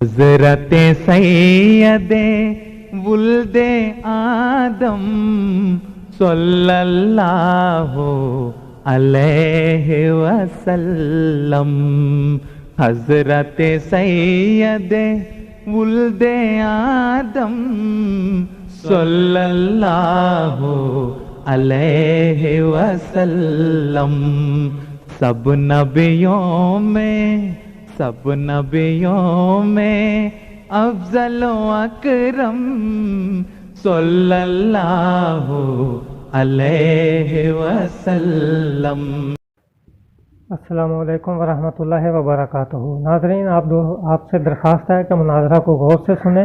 حضرت سید ولد آدم صلی اللہ علیہ وسلم، حضرت سید ولد آدم صلی اللہ علیہ وسلم، سب نبیوں میں افضل و اکرم صلی اللہ علیہ وسلم۔ السلام علیکم ورحمۃ اللہ وبرکاتہ۔ ناظرین، آپ سے درخواست ہے کہ مناظرہ کو غور سے سنیں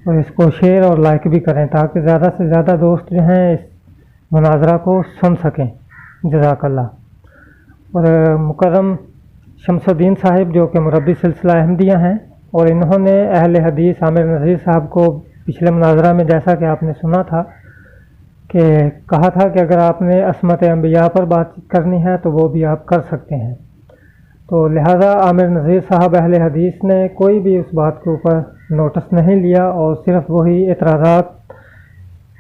اور اس کو شیئر اور لائک بھی کریں تاکہ زیادہ سے زیادہ دوست جو ہیں اس مناظرہ کو سن سکیں۔ جزاک اللہ۔ اور مکرم شمس الدین صاحب جو کہ مربی سلسلہ احمدیہ ہیں، اور انہوں نے اہل حدیث عامر نذیر صاحب کو پچھلے مناظرہ میں جیسا کہ آپ نے سنا تھا کہ کہا تھا کہ اگر آپ نے عصمت انبیاء پر بات کرنی ہے تو وہ بھی آپ کر سکتے ہیں، تو لہذا عامر نذیر صاحب اہل حدیث نے کوئی بھی اس بات کے اوپر نوٹس نہیں لیا اور صرف وہی اعتراضات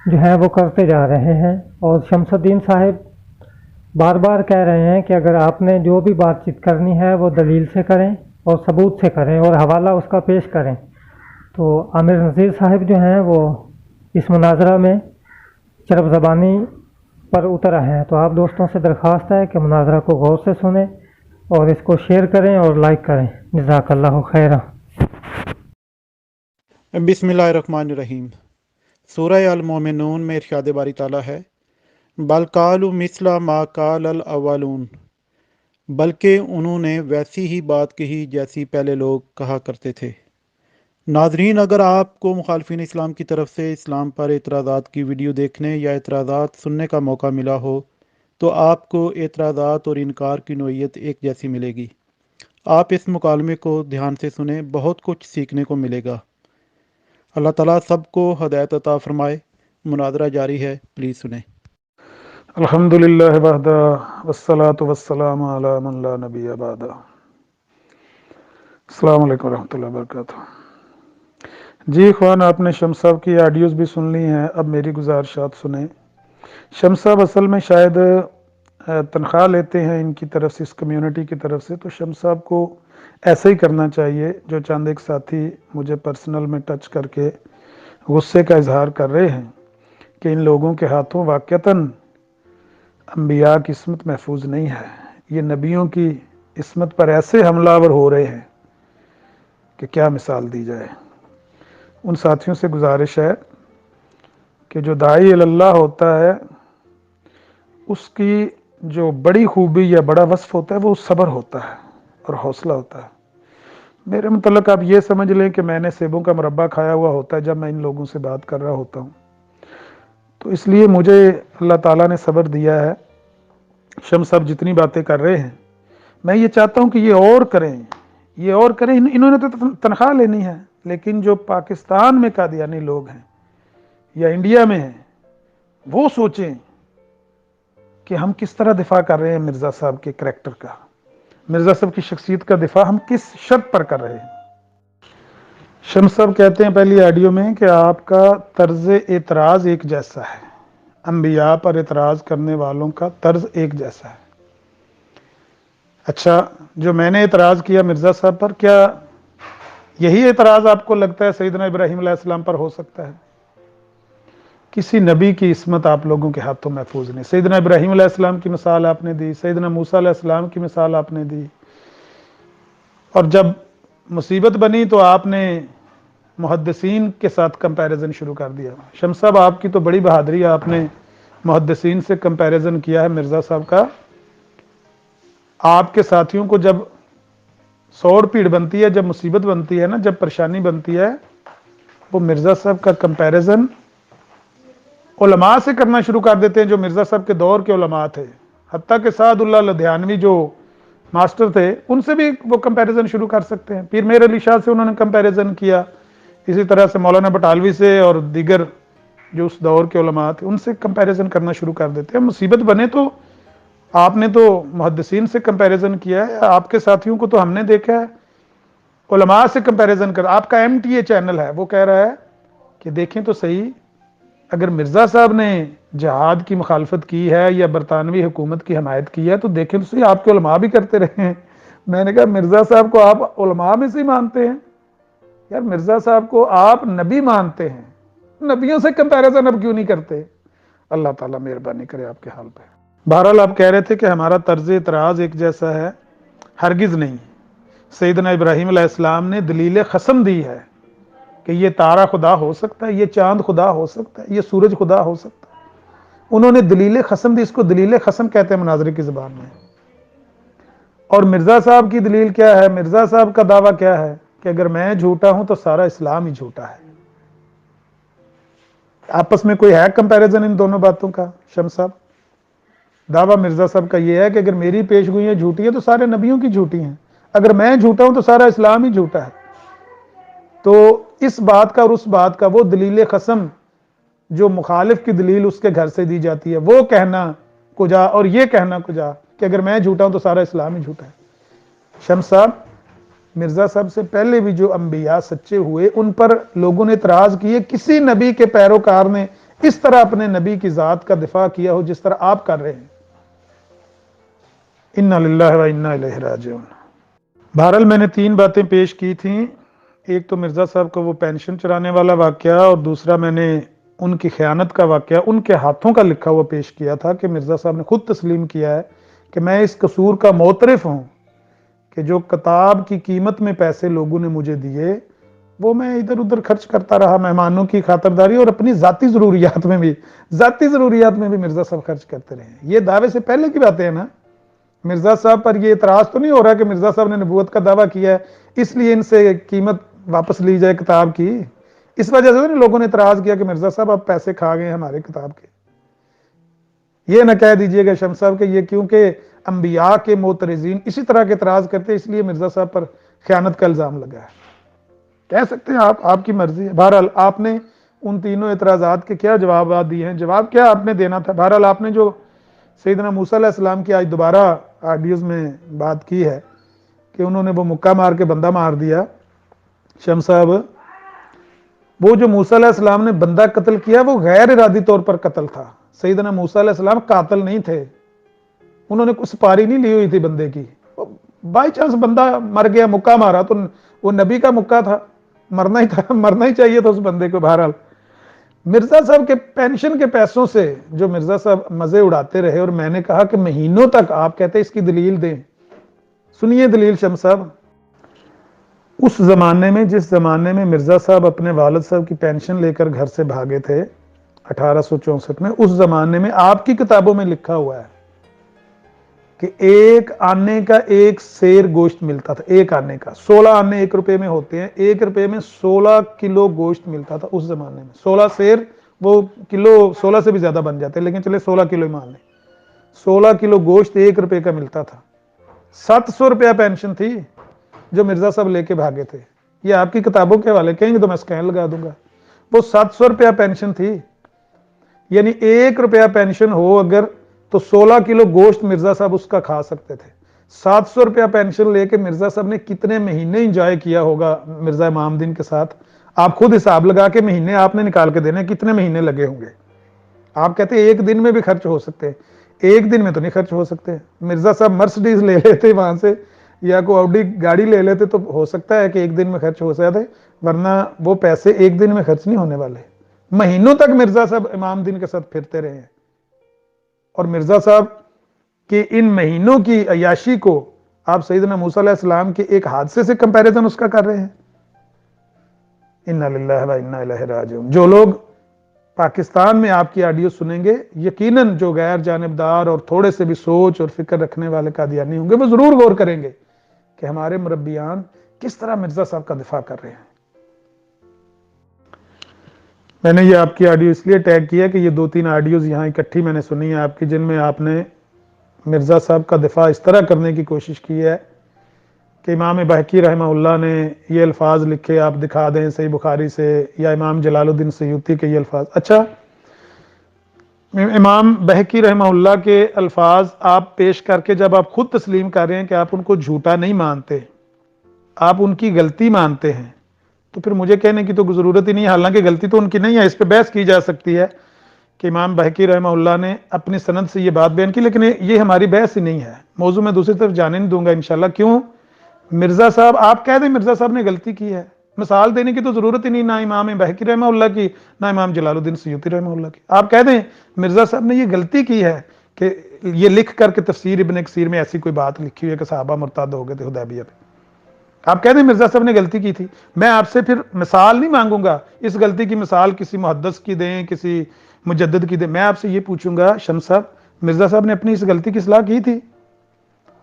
جو ہیں وہ کرتے جا رہے ہیں۔ اور شمس الدین صاحب بار بار کہہ رہے ہیں کہ اگر آپ نے جو بھی بات چیت کرنی ہے وہ دلیل سے کریں اور ثبوت سے کریں اور حوالہ اس کا پیش کریں۔ تو عامر نذیر صاحب جو ہیں وہ اس مناظرہ میں چرب زبانی پر اتر ہیں، تو آپ دوستوں سے درخواست ہے کہ مناظرہ کو غور سے سنیں اور اس کو شیئر کریں اور لائک کریں۔ جزاک اللہ خیرہ۔ بسم اللہ الرحمن الرحیم۔ سورہ المومنون میں ارشاد باری تعالیٰ ہے، بل قالوا مثل ما قال الاولون، بلکہ انہوں نے ویسی ہی بات کہی جیسی پہلے لوگ کہا کرتے تھے۔ ناظرین، اگر آپ کو مخالفین اسلام کی طرف سے اسلام پر اعتراضات کی ویڈیو دیکھنے یا اعتراضات سننے کا موقع ملا ہو تو آپ کو اعتراضات اور انکار کی نوعیت ایک جیسی ملے گی۔ آپ اس مکالمے کو دھیان سے سنیں، بہت کچھ سیکھنے کو ملے گا۔ اللہ تعالیٰ سب کو ہدایت عطا فرمائے۔ مناظرہ جاری ہے، پلیز سنیں۔ الحمدللہ وحدہ والصلاة والسلام علی من لا نبی بعدہ۔ السلام علیکم ورحمۃ اللہ وبرکاتہ۔ جی اخوان، آپ نے شمس صاحب کی آڈیوز بھی سن لی ہیں، اب میری گزارشات سنیں۔ شمس صاحب اصل میں شاید تنخواہ لیتے ہیں ان کی طرف سے، اس کمیونٹی کی طرف سے، تو شمس صاحب کو ایسا ہی کرنا چاہیے جو چند ایک ساتھی مجھے پرسنل میں ٹچ کر کے غصے کا اظہار کر رہے ہیں کہ ان لوگوں کے ہاتھوں واقعتاً انبیاء کی عصمت محفوظ نہیں ہے، یہ نبیوں کی عصمت پر ایسے حملہ آور ہو رہے ہیں کہ کیا مثال دی جائے۔ ان ساتھیوں سے گزارش ہے کہ جو داعی اللہ ہوتا ہے اس کی جو بڑی خوبی یا بڑا وصف ہوتا ہے وہ صبر ہوتا ہے اور حوصلہ ہوتا ہے۔ میرے متعلق آپ یہ سمجھ لیں کہ میں نے سیبوں کا مربع کھایا ہوا ہوتا ہے جب میں ان لوگوں سے بات کر رہا ہوتا ہوں، تو اس لیے مجھے اللہ تعالیٰ نے صبر دیا ہے۔ شمس صاحب جتنی باتیں کر رہے ہیں میں یہ چاہتا ہوں کہ یہ اور کریں، انہوں نے تو تنخواہ لینی ہے، لیکن جو پاکستان میں قادیانی لوگ ہیں یا انڈیا میں ہیں وہ سوچیں کہ ہم کس طرح دفاع کر رہے ہیں مرزا صاحب کے کریکٹر کا، مرزا صاحب کی شخصیت کا دفاع ہم کس شرط پر کر رہے ہیں۔ شمس صاحب کہتے ہیں پہلی آڈیو میں کہ آپ کا طرز اعتراض ایک جیسا ہے، انبیاء پر اعتراض کرنے والوں کا طرز ایک جیسا ہے۔ اچھا، جو میں نے اعتراض کیا مرزا صاحب پر، کیا یہی اعتراض آپ کو لگتا ہے سیدنا ابراہیم علیہ السلام پر ہو سکتا ہے؟ کسی نبی کی عصمت آپ لوگوں کے ہاتھوں محفوظ نہیں۔ سیدنا ابراہیم علیہ السلام کی مثال آپ نے دی، سیدنا موسیٰ علیہ السلام کی مثال آپ نے دی، اور جب مصیبت بنی تو آپ نے محدثین کے ساتھ کمپیریزن شروع کر دیا۔ شمس صاحب، آپ کی تو بڑی بہادری ہے، آپ نے محدثین سے کمپیریزن کیا ہے مرزا صاحب کا۔ آپ کے ساتھیوں کو جب سوڑ پیڑ بنتی ہے، جب مصیبت بنتی ہے نا، جب پریشانی بنتی ہے، وہ مرزا صاحب کا کمپیریزن علماء سے کرنا شروع کر دیتے ہیں جو مرزا صاحب کے دور کے علماء تھے، حتیٰ کہ سعد اللہ لدھیانوی جو ماسٹر تھے ان سے بھی وہ کمپیریزن شروع کر سکتے ہیں۔ پیر میر علی شاہ سے انہوں نے کمپیریزن کیا، اسی طرح سے مولانا بٹالوی سے اور دیگر جو اس دور کے علماء تھے ان سے کمپیریزن کرنا شروع کر دیتے ہیں۔ مصیبت بنے تو آپ نے تو محدثین سے کمپیریزن کیا ہے، آپ کے ساتھیوں کو تو ہم نے دیکھا ہے علماء سے کمپیریزن کر، آپ کا MTA چینل ہے وہ کہہ رہا ہے کہ دیکھیں تو صحیح، اگر مرزا صاحب نے جہاد کی مخالفت کی ہے یا برطانوی حکومت کی حمایت کی ہے تو دیکھیں تو صحیح آپ کے علماء بھی کرتے رہے ہیں۔ میں نے کہا مرزا صاحب کو آپ علماء میں سے مانتے ہیں؟ یار مرزا صاحب کو آپ نبی مانتے ہیں، نبیوں سے کمپیریزن اب کیوں نہیں کرتے؟ اللہ تعالیٰ مہربانی کرے آپ کے حال پہ۔ بہرحال آپ کہہ رہے تھے کہ ہمارا طرز اعتراض ایک جیسا ہے، ہرگز نہیں۔ سیدنا ابراہیم علیہ السلام نے دلیل قسم دی ہے کہ یہ تارا خدا ہو سکتا ہے، یہ چاند خدا ہو سکتا ہے، یہ سورج خدا ہو سکتا ہے۔ انہوں نے دلیل قسم دی، اس کو دلیل قسم کہتے ہیں مناظرے کی زبان میں۔ اور مرزا صاحب کی دلیل کیا ہے؟ مرزا صاحب کا دعویٰ کیا ہے کہ اگر میں جھوٹا ہوں تو سارا اسلام ہی جھوٹا ہے۔ آپس میں کوئی ہے کمپیریزن ان دونوں باتوں کا؟ شمس صاحب، دعویٰ مرزا صاحب کا یہ ہے کہ اگر میری پیش گوئیاں جھوٹی ہیں تو سارے نبیوں کی جھوٹی ہیں، اگر میں جھوٹا ہوں تو سارا اسلام ہی جھوٹا ہے۔ تو اس بات کا اور اس بات کا، وہ دلیل قسم جو مخالف کی دلیل اس کے گھر سے دی جاتی ہے، وہ کہنا کجا اور یہ کہنا کجا کہ اگر میں جھوٹا ہوں تو سارا اسلام ہی جھوٹا ہے۔ شمس صاحب، مرزا صاحب سے پہلے بھی جو انبیاء سچے ہوئے ان پر لوگوں نے اعتراض کیے، کسی نبی کے پیروکار نے اس طرح اپنے نبی کی ذات کا دفاع کیا ہو جس طرح آپ کر رہے ہیں۔ انا للہ و انا الیہ راجعون۔ بہرحال میں نے 3 باتیں پیش کی تھیں، ایک تو مرزا صاحب کو وہ پینشن چرانے والا واقعہ، اور دوسرا میں نے ان کی خیانت کا واقعہ ان کے ہاتھوں کا لکھا ہوا پیش کیا تھا کہ مرزا صاحب نے خود تسلیم کیا ہے کہ میں اس قصور کا معترف ہوں کہ جو کتاب کی قیمت میں پیسے لوگوں نے مجھے دیے وہ میں ادھر ادھر خرچ کرتا رہا، مہمانوں کی خاطرداری اور اپنی ذاتی ضروریات میں بھی مرزا صاحب خرچ کرتے رہے۔ یہ دعوے سے پہلے کی باتیں ہیں نا۔ مرزا صاحب پر یہ اعتراض تو نہیں ہو رہا کہ مرزا صاحب نے نبوت کا دعویٰ کیا ہے اس لیے ان سے قیمت واپس لی جائے کتاب کی؟ اس وجہ سے لوگوں نے اعتراض کیا کہ مرزا صاحب آپ پیسے کھا گئے ہمارے کتاب کے۔ یہ نہ کہہ دیجئے گا شمس صاحب کہ یہ کیونکہ انبیاء کے معترضین اسی طرح کے اعتراض کرتے اس لیے مرزا صاحب پر خیانت کا الزام لگا ہے۔ کہہ سکتے ہیں آپ کی مرضی ہے۔ بہرحال آپ نے ان تینوں اعتراضات کے کیا جوابات دیے ہیں؟ جواب کیا آپ نے دینا تھا؟ بہرحال آپ نے جو سیدنا موسیٰ علیہ السلام کی آج دوبارہ آڈیوز میں بات کی ہے کہ انہوں نے وہ مکہ مار کے بندہ مار دیا، شمس صاحب وہ جو موسیٰ علیہ السلام نے بندہ قتل کیا وہ غیر ارادی طور پر قتل تھا۔ سیدنا موسیٰ علیہ السلام قاتل نہیں تھے، انہوں نے کچھ سپاری نہیں لی ہوئی تھی بندے کی، بائی چانس بندہ مر گیا، مکہ مارا تو وہ نبی کا مکہ تھا، مرنا ہی چاہیے تھا اس بندے کو۔ بہرحال مرزا صاحب کے پینشن کے پیسوں سے جو مرزا صاحب مزے اڑاتے رہے، اور میں نے کہا کہ مہینوں تک آپ کہتے اس کی دلیل دیں۔ سنیے دلیل شمس صاحب۔ اس زمانے میں، جس زمانے میں مرزا صاحب اپنے والد صاحب کی پینشن لے کر گھر سے بھاگے تھے 1864 میں، اس زمانے میں آپ کی کتابوں میں لکھا ہوا ہے کہ ایک آنے کا 1 سیر گوشت ملتا تھا، ایک آنے کا 16 آنے 1 روپے میں ہوتے ہیں، 1 روپے میں 16 کلو گوشت ملتا تھا اس زمانے میں۔ 16 سیر، وہ کلو 16 سے بھی زیادہ بن جاتے لیکن چلے 16 کلو ہی مان لیں، 16 کلو گوشت 1 روپے کا ملتا تھا۔ 700 روپیہ پینشن تھی جو مرزا صاحب لے کے بھاگے تھے، یہ آپ کی کتابوں کے حوالے، کہیں گے تو میں سکین لگا دوں گا۔ وہ 700 روپیہ پینشن تھی، یعنی 1 روپیہ پینشن ہو اگر تو 16 کلو گوشت مرزا صاحب اس کا کھا سکتے تھے۔ 700 روپیہ پینشن لے کے مرزا صاحب نے کتنے مہینے انجوائے کیا ہوگا مرزا امام الدین کے ساتھ؟ آپ خود حساب لگا کے مہینے آپ نے نکال کے دینے، کتنے مہینے لگے ہوں گے؟ آپ کہتے ہیں 1 دن میں بھی خرچ ہو سکتے ہیں، 1 دن میں تو نہیں خرچ ہو سکتے۔ مرزا صاحب مرسڈیز لے لیتے وہاں سے یا کوئی آڈی گاڑی لے لیتے تو ہو سکتا ہے کہ 1 دن میں خرچ ہو سکتے، ورنہ وہ پیسے 1 دن میں خرچ نہیں ہونے والے۔ مہینوں تک مرزا صاحب امام الدین کے ساتھ پھرتے رہے ہیں، اور مرزا صاحب کہ ان مہینوں کی عیاشی کو آپ سیدنا موسیٰ علیہ السلام کے ایک حادثے سے کمپیریزن اس کا کر رہے ہیں۔ انا للہ و انا الیہ راجعون۔ جو لوگ پاکستان میں آپ کی آڈیو سنیں گے، یقیناً جو غیر جانبدار اور تھوڑے سے بھی سوچ اور فکر رکھنے والے قادیانی ہوں گے، وہ ضرور غور کریں گے کہ ہمارے مربیان کس طرح مرزا صاحب کا دفاع کر رہے ہیں۔ میں نے یہ آپ کی آڈیو اس لیے ٹیگ کیا کہ یہ 2-3 آڈیوز یہاں اکٹھی میں نے سنی ہیں آپ کی، جن میں آپ نے مرزا صاحب کا دفاع اس طرح کرنے کی کوشش کی ہے کہ امام بہقی رحمہ اللہ نے یہ الفاظ لکھے، آپ دکھا دیں صحیح بخاری سے، یا امام جلال الدین سیوطی کے یہ الفاظ۔ اچھا، امام بہقی رحمہ اللہ کے الفاظ آپ پیش کر کے جب آپ خود تسلیم کر رہے ہیں کہ آپ ان کو جھوٹا نہیں مانتے، آپ ان کی غلطی مانتے ہیں تو پھر مجھے کہنے کی تو ضرورت ہی نہیں ہے، حالانکہ غلطی تو ان کی نہیں ہے، اس پہ بحث کی جا سکتی ہے کہ امام بہقی رحمہ اللہ نے اپنی سند سے یہ بات بیان کی، لیکن یہ ہماری بحث ہی نہیں ہے، موضوع میں دوسری طرف جانے نہیں دوں گا انشاءاللہ۔ کیوں؟ مرزا صاحب آپ کہہ دیں مرزا صاحب نے غلطی کی ہے، مثال دینے کی تو ضرورت ہی نہیں، نہ امام بہقی رحمہ اللہ کی، نہ امام جلال الدین سیوطی رحمہ اللہ کی۔ آپ کہہ دیں مرزا صاحب نے یہ غلطی کی ہے کہ یہ لکھ کر کے تفسیر ابن کثیر میں ایسی کوئی بات لکھی ہوئی ہے کہ صحابہ مرتد ہو گئے تھے حدیبیہ پہ، آپ کہہ دیں مرزا صاحب نے غلطی کی تھی، میں آپ سے پھر مثال نہیں مانگوں گا، اس غلطی کی مثال کسی محدث کی دیں، کسی مجدد کی دیں، میں آپ سے یہ پوچھوں گا شمس صاحب مرزا صاحب نے اپنی اس غلطی کی اصلاح کی تھی؟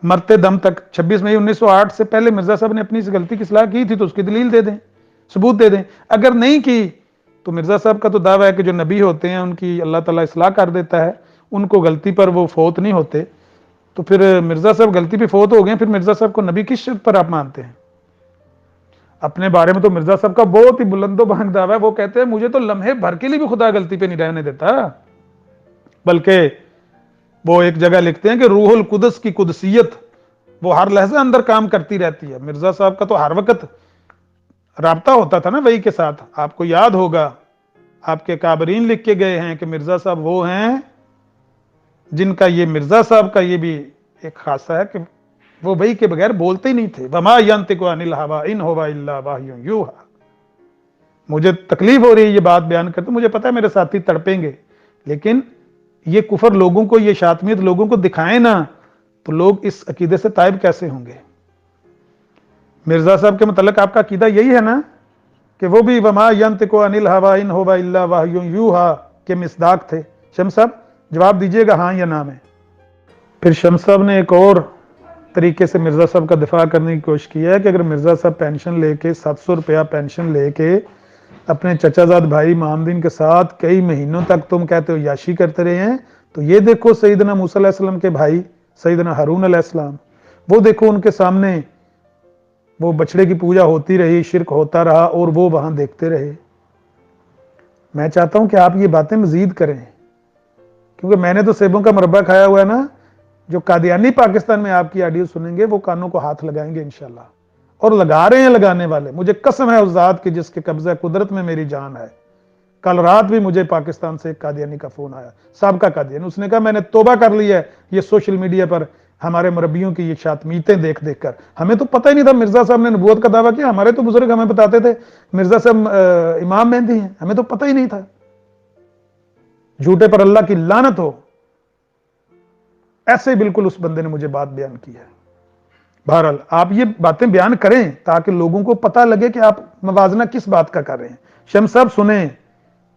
مرتے دم تک 26 مئی 1908 سے پہلے مرزا صاحب نے اپنی اس غلطی کی اصلاح کی تھی تو اس کی دلیل دے دیں، ثبوت دے دیں۔ اگر نہیں کی تو مرزا صاحب کا تو دعویٰ ہے کہ جو نبی ہوتے ہیں ان کی اللہ تعالیٰ اصلاح کر دیتا ہے، ان کو غلطی پر وہ فوت نہیں ہوتے، تو پھر مرزا صاحب غلطی پہ فوت ہو گئے، پھر مرزا صاحب کو نبی کس شرط پر آپ مانتے ہیں؟ اپنے بارے میں تو مرزا صاحب کا بہت ہی بلند و بلند دعویٰ ہے، وہ کہتے ہیں مجھے تو لمحے بھر کے لیے بھی خدا غلطی پہ نہیں رہنے دیتا، بلکہ وہ ایک جگہ لکھتے ہیں کہ روح القدس کی قدسیت وہ ہر لحظہ اندر کام کرتی رہتی ہے۔ مرزا صاحب کا تو ہر وقت رابطہ ہوتا تھا نا وحی کے ساتھ، آپ کو یاد ہوگا آپ کے کابرین لکھ کے گئے ہیں کہ مرزا صاحب وہ ہیں جن کا یہ مرزا صاحب کا یہ بھی ایک خاصہ ہے کہ وہ وحی کے بغیر بولتے ہی نہیں تھے، وما ينطق عن الهوى ان هو الا وحی یوحى۔ مجھے تکلیف ہو رہی ہے یہ بات بیان کرتے، مجھے پتا ہے میرے ساتھی تڑپیں گے، لیکن یہ کفر لوگوں کو، یہ شاطمیت لوگوں کو دکھائیں نا تو لوگ اس عقیدے سے تائب کیسے ہوں گے؟ مرزا صاحب کے متعلق آپ کا عقیدہ یہی ہے نا کہ وہ بھی وما ينطق عن الهوى ان هو الا وحی یوحى کے مصداق تھے؟ شمس صاحب جواب دیجئے گا ہاں یا نہ میں۔ پھر شمس صاحب نے ایک اور طریقے سے مرزا صاحب کا دفاع کرنے کی کوشش کی ہے کہ اگر مرزا صاحب پینشن لے کے 700 روپیہ پینشن لے کے اپنے چچا زاد بھائی امام دین کے ساتھ کئی مہینوں تک تم کہتے ہو یاشی کرتے رہے ہیں، تو یہ دیکھو سیدنا موسیٰ علیہ السلام کے بھائی سیدنا ہارون علیہ السلام، وہ دیکھو ان کے سامنے وہ بچڑے کی پوجا ہوتی رہی، شرک ہوتا رہا اور وہ وہاں دیکھتے رہے۔ میں چاہتا ہوں کہ آپ یہ باتیں مزید کریں، کیونکہ میں نے تو سیبوں کا مربع کھایا ہوا ہے نا، جو قادیانی پاکستان میں آپ کی آڈیو سنیں گے وہ کانوں کو ہاتھ لگائیں گے انشاءاللہ، اور لگا رہے ہیں لگانے والے، مجھے قسم ہے اس ذات کی جس کے قبضہ قدرت میں میری جان ہے۔ کل رات بھی مجھے پاکستان سے ایک قادیانی کا فون آیا، سابقہ قادیانی، اس نے کہا میں نے توبہ کر لی ہے یہ سوشل میڈیا پر ہمارے مربیوں کی یہ شاطمیتیں دیکھ دیکھ کر، ہمیں تو پتہ ہی نہیں تھا مرزا صاحب نے نبوت کا دعویٰ کیا، ہمارے تو بزرگ ہمیں بتاتے تھے مرزا صاحب امام مہدی ہیں، ہمیں تو پتہ ہی نہیں تھا۔ جھوٹے پر اللہ کی لعنت ہو، ایسے بالکل اس بندے نے مجھے بات بیان کی ہے۔ بہرحال آپ یہ باتیں بیان کریں تاکہ لوگوں کو پتہ لگے کہ آپ موازنہ کس بات کا کر رہے ہیں۔ شمس صاحب سنیں،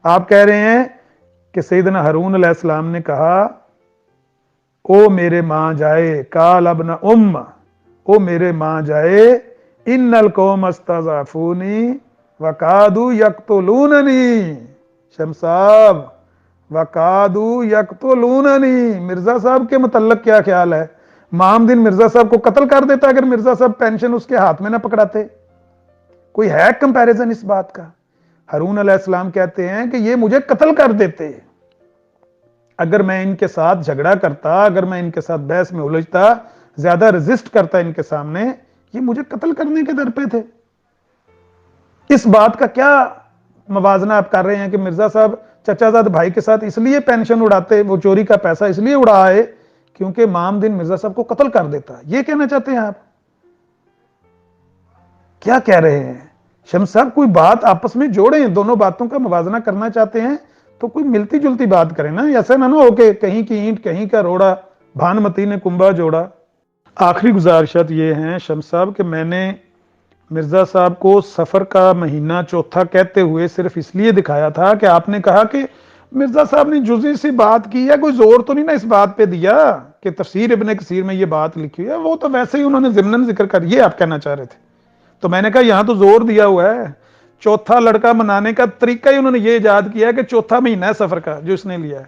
آپ کہہ رہے ہیں کہ سیدنا ہارون علیہ السلام نے کہا او میرے ماں جائے، قال ابن او میرے ماں جائے، ان القوم استضعفونی وقادوا یقتلوننی۔ شمس صاحب وقادوا یقتلوننی، مرزا صاحب کے متعلق کیا خیال ہے؟ امام دین مرزا صاحب کو قتل کر دیتا اگر مرزا صاحب پینشن اس کے ہاتھ میں نہ پکڑاتے؟ کوئی ہے کمپیریزن اس بات کا؟ ہارون علیہ السلام کہتے ہیں کہ یہ مجھے قتل کر دیتے اگر میں ان کے ساتھ جھگڑا کرتا، اگر میں ان کے ساتھ بحث میں الجھتا، زیادہ ریزسٹ کرتا ان کے سامنے، یہ مجھے قتل کرنے کے در پہ تھے۔ اس بات کا کیا موازنہ آپ کر رہے ہیں کہ مرزا صاحب چچا زاد بھائی کے ساتھ اس لیے پینشن اڑاتے، وہ چوری کا پیسہ اس لیے اڑائے کیونکہ امام دین مرزا صاحب کو قتل کر دیتا؟ یہ کہنا چاہتے ہیں آپ؟ کیا کہہ رہے ہیں شمس صاحب؟ کوئی بات آپس میں جوڑیں، دونوں باتوں کا موازنہ کرنا چاہتے ہیں تو کوئی ملتی جلتی بات کریں نا، ایسا نہ ہو کہ کہیں کی اینٹ کہیں کا روڑا، بھانمتی نے کنبا جوڑا۔ آخری گزارشات یہ ہیں شمس صاحب کہ میں نے مرزا صاحب کو سفر کا مہینہ چوتھا کہتے ہوئے صرف اس لیے دکھایا تھا کہ آپ نے کہا کہ مرزا صاحب نے جزئی سی بات کی ہے، کوئی زور تو نہیں نا اس بات پہ دیا کہ تفسیر ابن کثیر میں یہ بات لکھی ہے، وہ تو ویسے ہی انہوں نے ضمناً ذکر کر، یہ آپ کہنا چاہ رہے تھے۔ تو میں نے کہا یہاں تو زور دیا ہوا ہے، چوتھا لڑکا منانے کا طریقہ ہی انہوں نے یہ ایجاد کیا ہے کہ چوتھا مہینہ ہے سفر کا جو اس نے لیا ہے،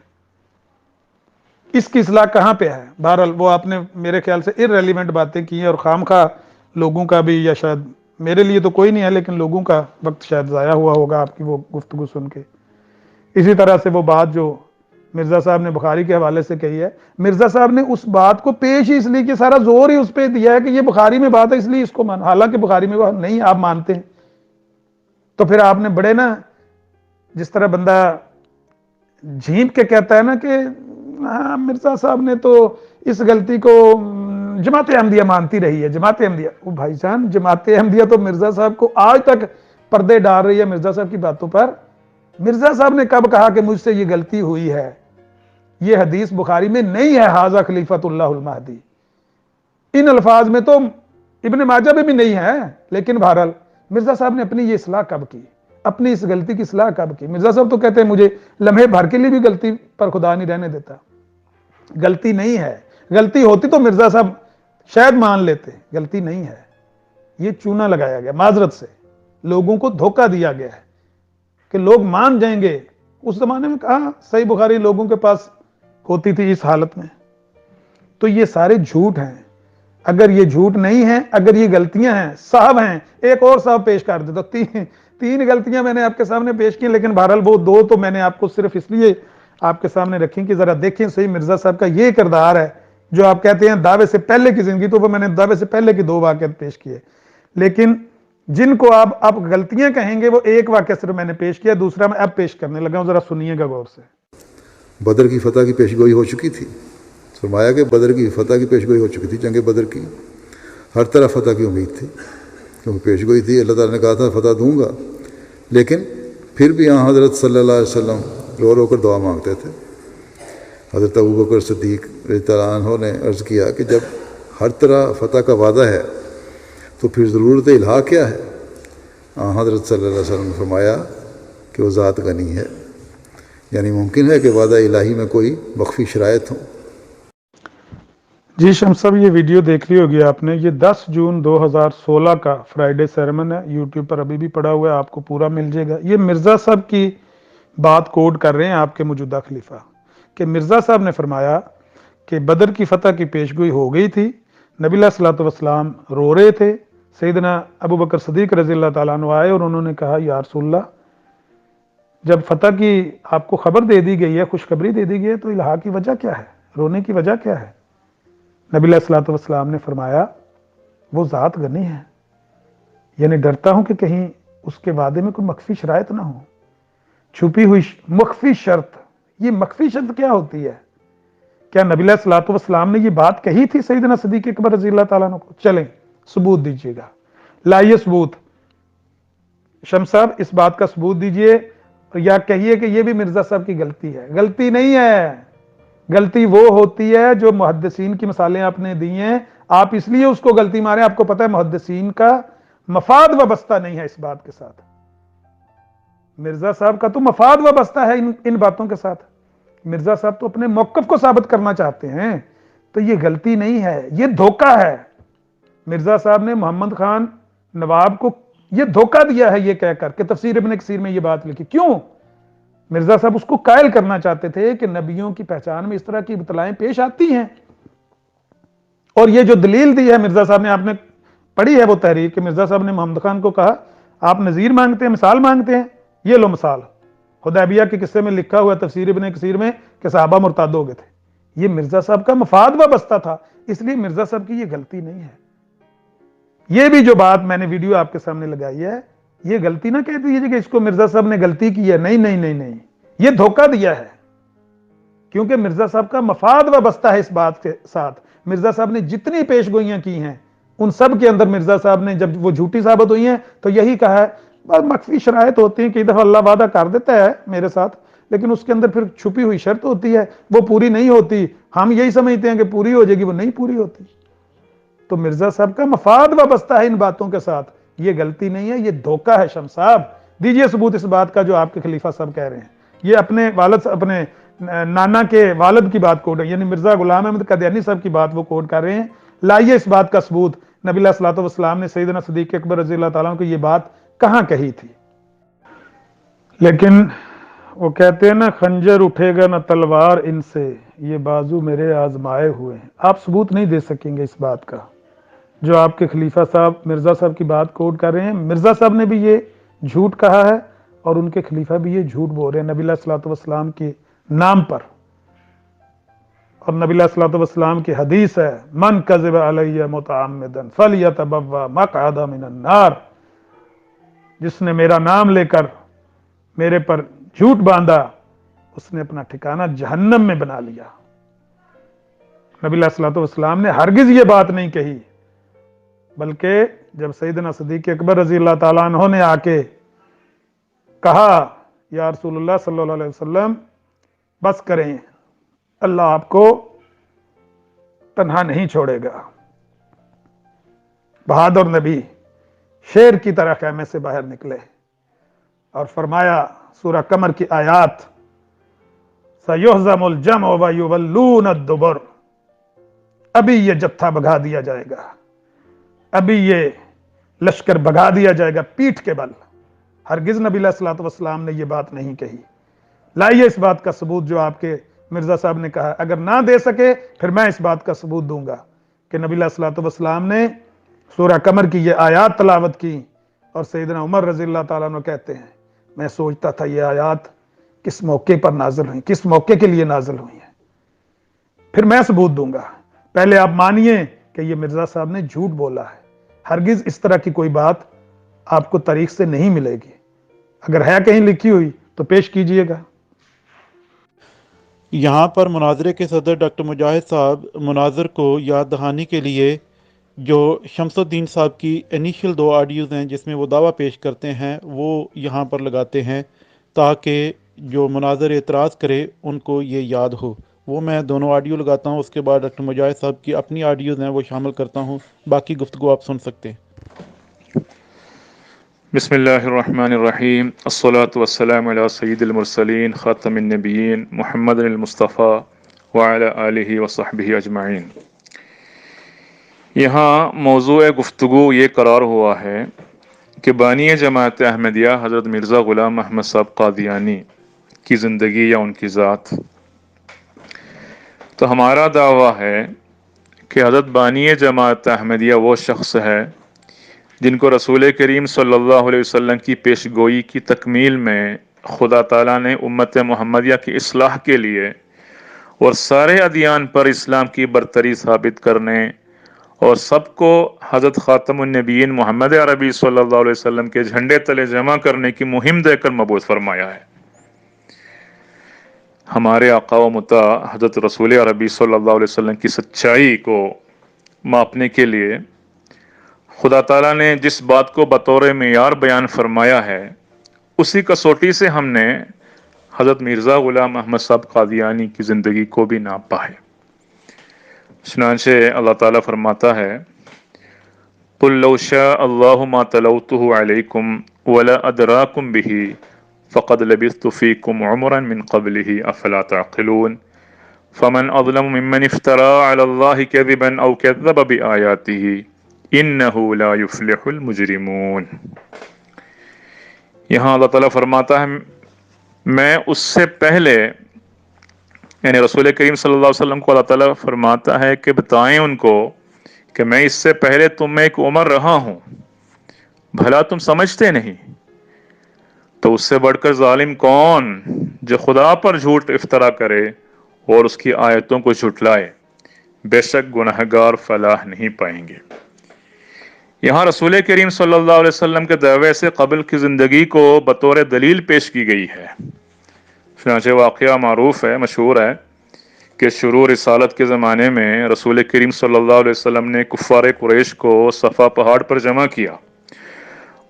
اس کی اصلاح کہاں پہ ہے؟ بہرحال وہ آپ نے میرے خیال سے irrelevant باتیں کی ہیں اور خام خواہ لوگوں کا بھی، یا شاید میرے لیے تو کوئی نہیں ہے لیکن لوگوں کا وقت شاید ضائع ہوا ہوگا آپ کی وہ گفتگو سن کے۔ اسی طرح سے وہ بات جو مرزا صاحب نے بخاری کے حوالے سے کہی ہے. مرزا صاحب نے اس بات کو پیش ہی اس لیے کہ سارا زور ہی اس پہ دیا ہے کہ یہ بخاری میں بات ہے اس لیے اس کو مان، حالانکہ بخاری میں وہ نہیں آپ مانتے ہیں. تو پھر آپ نے بڑے نا، جس طرح بندہ جھینپ کے کہتا ہے نا کہ ہاں مرزا صاحب نے تو اس غلطی کو جماعت احمدیہ مانتی رہی ہے، جماعت احمدیہ. وہ بھائی جان جماعت احمدیہ تو مرزا صاحب کو آج تک پردے ڈال رہی ہے مرزا صاحب کی باتوں پر. مرزا صاحب نے کب کہا کہ مجھ سے یہ غلطی ہوئی ہے؟ یہ حدیث بخاری میں نہیں ہے، ھذا خلیفۃ اللہ المہدی. ان الفاظ میں تو ابن ماجہ میں بھی نہیں ہے. لیکن بہرحال مرزا صاحب نے اپنی یہ اصلاح کب کی؟ اپنی اس غلطی کی اصلاح کب کی؟ مرزا صاحب تو کہتے ہیں مجھے لمحے بھر کے لیے بھی غلطی پر خدا نہیں رہنے دیتا. غلطی نہیں ہے. غلطی ہوتی تو مرزا صاحب شاید مان لیتے. غلطی نہیں ہے. یہ چونا لگایا گیا معذرت سے، لوگوں کو دھوکہ دیا گیا ہے کہ لوگ مان جائیں گے. اس زمانے میں کہا صحیح بخاری لوگوں کے پاس ہوتی تھی اس حالت میں. تو یہ سارے جھوٹ ہیں. اگر یہ جھوٹ نہیں ہے، اگر یہ غلطیاں ہیں، صاحب ہیں، ایک اور صاحب پیش کر دے. تو تین غلطیاں میں نے آپ کے سامنے پیش کی، لیکن بہرحال وہ دو تو میں نے آپ کو صرف اس لیے آپ کے سامنے رکھی کہ ذرا دیکھیں صحیح مرزا صاحب کا یہ کردار ہے جو آپ کہتے ہیں دعوے سے پہلے کی زندگی. تو وہ میں نے دعوے سے پہلے کی 2 واقعات پیش کیے، لیکن جن کو آپ غلطیاں کہیں گے وہ ایک واقعہ صرف میں نے پیش کیا، دوسرا میں اب پیش کرنے لگا ہوں. ذرا سنیے گا غور سے. بدر کی فتح کی پیشگوئی ہو چکی تھی. فرمایا کہ بدر کی فتح کی پیشگوئی ہو چکی تھی. جنگ بدر کی ہر طرح فتح کی امید تھی کیونکہ پیشگوئی تھی. اللہ تعالیٰ نے کہا تھا فتح دوں گا، لیکن پھر بھی یہاں حضرت صلی اللہ علیہ وسلم رو رو کر دعا مانگتے تھے. حضرت ابوبکر صدیق رضی اللہ عنہ نے عرض کیا کہ جب ہر طرح فتح کا وعدہ ہے تو پھر ضرورت الہا کیا ہے؟ حضرت صلی اللہ علیہ وسلم نے فرمایا کہ وہ ذات غنی ہے، یعنی ممکن ہے کہ وعدہ الہی میں کوئی مخفی شرائط ہوں. جی شمس صاحب یہ ویڈیو دیکھ لی ہوگی آپ نے. یہ 10 جون 2016 کا فرائیڈے سرمن ہے. یوٹیوب پر ابھی بھی پڑا ہوا ہے، آپ کو پورا مل جائے گا. یہ مرزا صاحب کی بات کوڈ کر رہے ہیں آپ کے موجودہ خلیفہ، کہ مرزا صاحب نے فرمایا کہ بدر کی فتح کی پیشگوئی ہو گئی تھی، نبی علیہ الصلوۃ والسلام رو رہے تھے. سیدنا ابوبکر صدیق رضی اللہ تعالیٰ عنہ آئے اور انہوں نے کہا یا رسول اللہ، جب فتح کی آپ کو خبر دے دی گئی ہے، خوشخبری دے دی گئی ہے، تو الہا کی وجہ کیا ہے؟ رونے کی وجہ کیا ہے؟ نبی علیہ الصلوۃ والسلام نے فرمایا وہ ذات غنی ہے، یعنی ڈرتا ہوں کہ کہیں اس کے وعدے میں کوئی مخفی شرائط نہ ہو، چھپی ہوئی مخفی شرط. یہ مخفی شرط کیا ہوتی ہے؟ کیا نبی علیہ الصلوۃ والسلام نے یہ بات کہی تھی سیدنا صدیق اکبر رضی اللہ تعالیٰ عنہ کو؟ چلیں ثبوت دیجیے گا، لائیے ثبوت. شمس صاحب اس بات کا ثبوت دیجیے، یا کہیے کہ یہ بھی مرزا صاحب کی غلطی ہے. غلطی نہیں ہے. غلطی وہ ہوتی ہے جو محدثین کی مثالیں آپ نے دی ہیں، آپ اس لیے اس کو غلطی مارے. آپ کو پتہ ہے محدثین کا مفاد وابستہ نہیں ہے اس بات کے ساتھ. مرزا صاحب کا تو مفاد وابستہ ہے ان باتوں کے ساتھ. مرزا صاحب تو اپنے موقف کو ثابت کرنا چاہتے ہیں. تو یہ غلطی نہیں ہے، یہ دھوکہ ہے. مرزا صاحب نے محمد خان نواب کو یہ دھوکہ دیا ہے یہ کہہ کر کہ تفسیر ابن کثیر میں یہ بات لکھی. کیوں؟ مرزا صاحب اس کو قائل کرنا چاہتے تھے کہ نبیوں کی پہچان میں اس طرح کی ابتلائیں پیش آتی ہیں. اور یہ جو دلیل دی ہے مرزا صاحب نے، آپ نے پڑھی ہے وہ تحریر کہ مرزا صاحب نے محمد خان کو کہا آپ نذیر مانگتے ہیں، مثال مانگتے ہیں، یہ لو مثال. حدیبیہ کے قصے میں لکھا ہوا ہے تفسیر ابن کثیر میں کہ صحابہ مرتد ہو گئے تھے. یہ مرزا صاحب کا مفاد وابستہ تھا، اس لیے مرزا صاحب کی یہ غلطی نہیں ہے. یہ بھی جو بات میں نے ویڈیو آپ کے سامنے لگائی ہے، یہ غلطی نہ کہہ دیجیے کہ اس کو مرزا صاحب نے غلطی کی ہے. نہیں نہیں نہیں نہیں، یہ دھوکہ دیا ہے، کیونکہ مرزا صاحب کا مفاد وابستہ ہے اس بات کے ساتھ. مرزا صاحب نے جتنی پیش گوئیاں کی ہیں ان سب کے اندر مرزا صاحب نے جب وہ جھوٹی ثابت ہوئی ہیں تو یہی کہا ہے بس مخفی شرائط ہوتی ہیں کہ دفعہ اللہ وعدہ کر دیتا ہے میرے ساتھ، لیکن اس کے اندر پھر چھپی ہوئی شرط ہوتی ہے، وہ پوری نہیں ہوتی. ہم یہی سمجھتے ہیں کہ پوری ہو جائے گی، وہ نہیں پوری ہوتی. تو مرزا صاحب کا مفاد وابستہ ہے ان باتوں کے ساتھ. یہ غلطی نہیں ہے، یہ دھوکہ ہے. شمس صاحب دیجئے ثبوت اس بات کا جو آپ کے خلیفہ صاحب کہہ رہے ہیں. یہ اپنے والد، اپنے نانا کے والد کی بات کوڈ ہے، یعنی مرزا غلام احمد قادیانی صاحب کی بات وہ کوڈ کر رہے ہیں. لائیے اس بات کا ثبوت. نبی علیہ الصلوۃ والسلام نے سیدنا صدیق اکبر رضی اللہ تعالیٰ عنہ کو یہ بات کہاں کہی تھی؟ لیکن وہ کہتے ہیں نا خنجر اٹھے گا نہ تلوار ان سے، یہ بازو میرے آزمائے ہوئے ہیں. آپ ثبوت نہیں دے سکیں گے اس بات کا جو آپ کے خلیفہ صاحب مرزا صاحب کی بات کوڈ کر رہے ہیں. مرزا صاحب نے بھی یہ جھوٹ کہا ہے اور ان کے خلیفہ بھی یہ جھوٹ بول رہے ہیں نبی علیہ الصلوۃ والسلام کے نام پر. اور نبی صلی اللہ وسلم کی حدیث ہے، من کذب علیہ متعمدا فلیتبوأ مقعدہ من النار، جس نے میرا نام لے کر میرے پر جھوٹ باندھا اس نے اپنا ٹھکانہ جہنم میں بنا لیا۔ نبی صلی اللہ علیہ وسلم نے ہرگز یہ بات نہیں کہی، بلکہ جب سیدنا صدیق اکبر رضی اللہ تعالیٰ عنہ نے آ کے کہا یا رسول اللہ صلی اللہ علیہ وسلم بس کریں، اللہ آپ کو تنہا نہیں چھوڑے گا، بہادر نبی شیر کی طرح خیمے سے باہر نکلے اور فرمایا سورہ قمر کی آیات، سَيُهْزَمُ الْجَمْعُ وَيُوَلُّونَ الدُّبُرَ، ابھی یہ جتھا بھگا دیا جائے گا، ابھی یہ لشکر بھگا دیا جائے گا پیٹھ کے بل۔ ہرگز نبی علیہ الصلوۃ والسلام نے یہ بات نہیں کہی۔ لائیے اس بات کا ثبوت جو آپ کے مرزا صاحب نے کہا، اگر نہ دے سکے پھر میں اس بات کا ثبوت دوں گا کہ نبی علیہ الصلوۃ والسلام نے سورہ قمر کی یہ آیات تلاوت کی، اور سیدنا عمر رضی اللہ تعالیٰ عنہ کہتے ہیں میں سوچتا تھا یہ آیات کس موقع پر نازل ہوئی، کس موقع کے لیے نازل ہوئی ہیں، پھر میں ثبوت دوں گا، پہلے آپ مانیے کہ یہ مرزا صاحب نے جھوٹ بولا ہے۔ ہرگز اس طرح کی کوئی بات آپ کو تاریخ سے نہیں ملے گی، اگر ہے کہیں لکھی ہوئی تو پیش کیجئے گا۔ یہاں پر مناظرے کے صدر ڈاکٹر مجاہد صاحب مناظر کو یاد دہانی کے لیے جو شمس الدین صاحب کی انیشل 2 آڈیوز ہیں جس میں وہ دعویٰ پیش کرتے ہیں وہ یہاں پر لگاتے ہیں تاکہ جو مناظر اعتراض کرے ان کو یہ یاد ہو۔ وہ میں دونوں آڈیو لگاتا ہوں، اس کے بعد ڈاکٹر مجاہد صاحب کی اپنی آڈیوز ہیں وہ شامل کرتا ہوں، باقی گفتگو آپ سن سکتے ہیں۔ بسم اللہ الرحمن الرحیم، الصلاة والسلام علی سید المرسلین خاتم النبیین محمد المصطفیٰ وعلی آلہ وصحبہ اجمعین۔ یہاں موضوع گفتگو یہ قرار ہوا ہے کہ بانی جماعت احمدیہ حضرت مرزا غلام احمد صاحب قادیانی کی زندگی یا ان کی ذات۔ تو ہمارا دعویٰ ہے کہ حضرت بانی جماعت احمدیہ وہ شخص ہے جن کو رسول کریم صلی اللہ علیہ وسلم کی پیش گوئی کی تکمیل میں خدا تعالیٰ نے امت محمدیہ کی اصلاح کے لیے اور سارے ادیان پر اسلام کی برتری ثابت کرنے اور سب کو حضرت خاتم النبیین محمد عربی صلی اللہ علیہ وسلم کے جھنڈے تلے جمع کرنے کی مہم دے کر مبعوث فرمایا ہے۔ ہمارے آقا و مطاع حضرت رسول عربی صلی اللہ علیہ وسلم کی سچائی کو ماپنے کے لیے خدا تعالیٰ نے جس بات کو بطور معیار بیان فرمایا ہے اسی کسوٹی سے ہم نے حضرت مرزا غلام احمد صاحب قادیانی کی زندگی کو بھی ناپا ہے۔ چنانچہ اللہ تعالیٰ فرماتا ہے قُلْ لَوْ شَاءَ اللَّهُ مَا تَلَوْتُهُ عَلَيْكُمْ وَلَا أَدْرَاكُمْ بِهِ فَقَدْ لَبِثْتُ فِيكُمْ عُمُرًا مِّن قَبْلِهِ أَفَلَا تَعْقِلُونَ فَمَنْ أَظْلَمُ مِمَّنِ افْتَرَىٰ عَلَى اللَّهِ كَذِبًا أَوْ كَذَّبَ بِآيَاتِهِ إِنَّهُ لَا يُفْلِحُ الْمُجْرِمُونَ۔ یہاں اللہ تعالیٰ فرماتا ہے میں اس سے پہلے، یعنی رسول کریم صلی اللہ علیہ وسلم کو اللہ تعالیٰ فرماتا ہے کہ بتائیں ان کو کہ میں اس سے پہلے تم میں ایک عمر رہا ہوں، بھلا تم سمجھتے نہیں؟ تو اس سے بڑھ کر ظالم کون جو خدا پر جھوٹ افطرا کرے اور اس کی آیتوں کو جھٹلائے، بے شک گنہگار فلاح نہیں پائیں گے۔ یہاں رسول کریم صلی اللہ علیہ وسلم کے دعوے سے قبل کی زندگی کو بطور دلیل پیش کی گئی ہے۔ چنانچہ واقعہ معروف ہے، مشہور ہے کہ شروع رسالت کے زمانے میں رسول کریم صلی اللہ علیہ وسلم نے کفار قریش کو صفا پہاڑ پر جمع کیا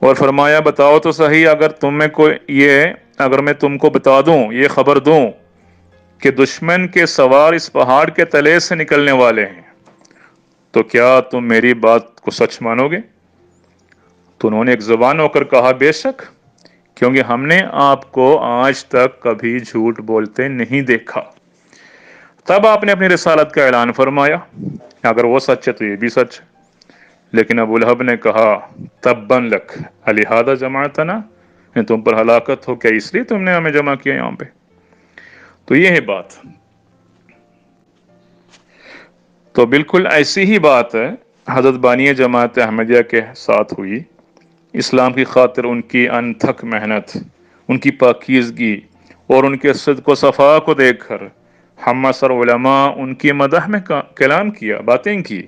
اور فرمایا بتاؤ تو صحیح، اگر میں تم کو بتا دوں، یہ خبر دوں کہ دشمن کے سوار اس پہاڑ کے تلے سے نکلنے والے ہیں تو کیا تم میری بات کو سچ مانو گے؟ تو انہوں نے ایک زبان ہو کر کہا بے شک، کیونکہ ہم نے آپ کو آج تک کبھی جھوٹ بولتے نہیں دیکھا۔ تب آپ نے اپنی رسالت کا اعلان فرمایا، اگر وہ سچ ہے تو یہ بھی سچ ہے۔ لیکن ابو لہب نے کہا تباً لک الہذا جمعتنا، تم پر ہلاکت ہو، کیا اس لیے تم نے ہمیں جمع کیا یہاں پہ؟ تو یہ ہے بات۔ تو بالکل ایسی ہی بات ہے حضرت بانی جماعت احمدیہ کے ساتھ ہوئی۔ اسلام کی خاطر ان کی انتھک محنت، ان کی پاکیزگی اور ان کے صدق و صفا کو دیکھ کر ہم اثر علماء ان کی مدح میں کلام کیا، باتیں کی،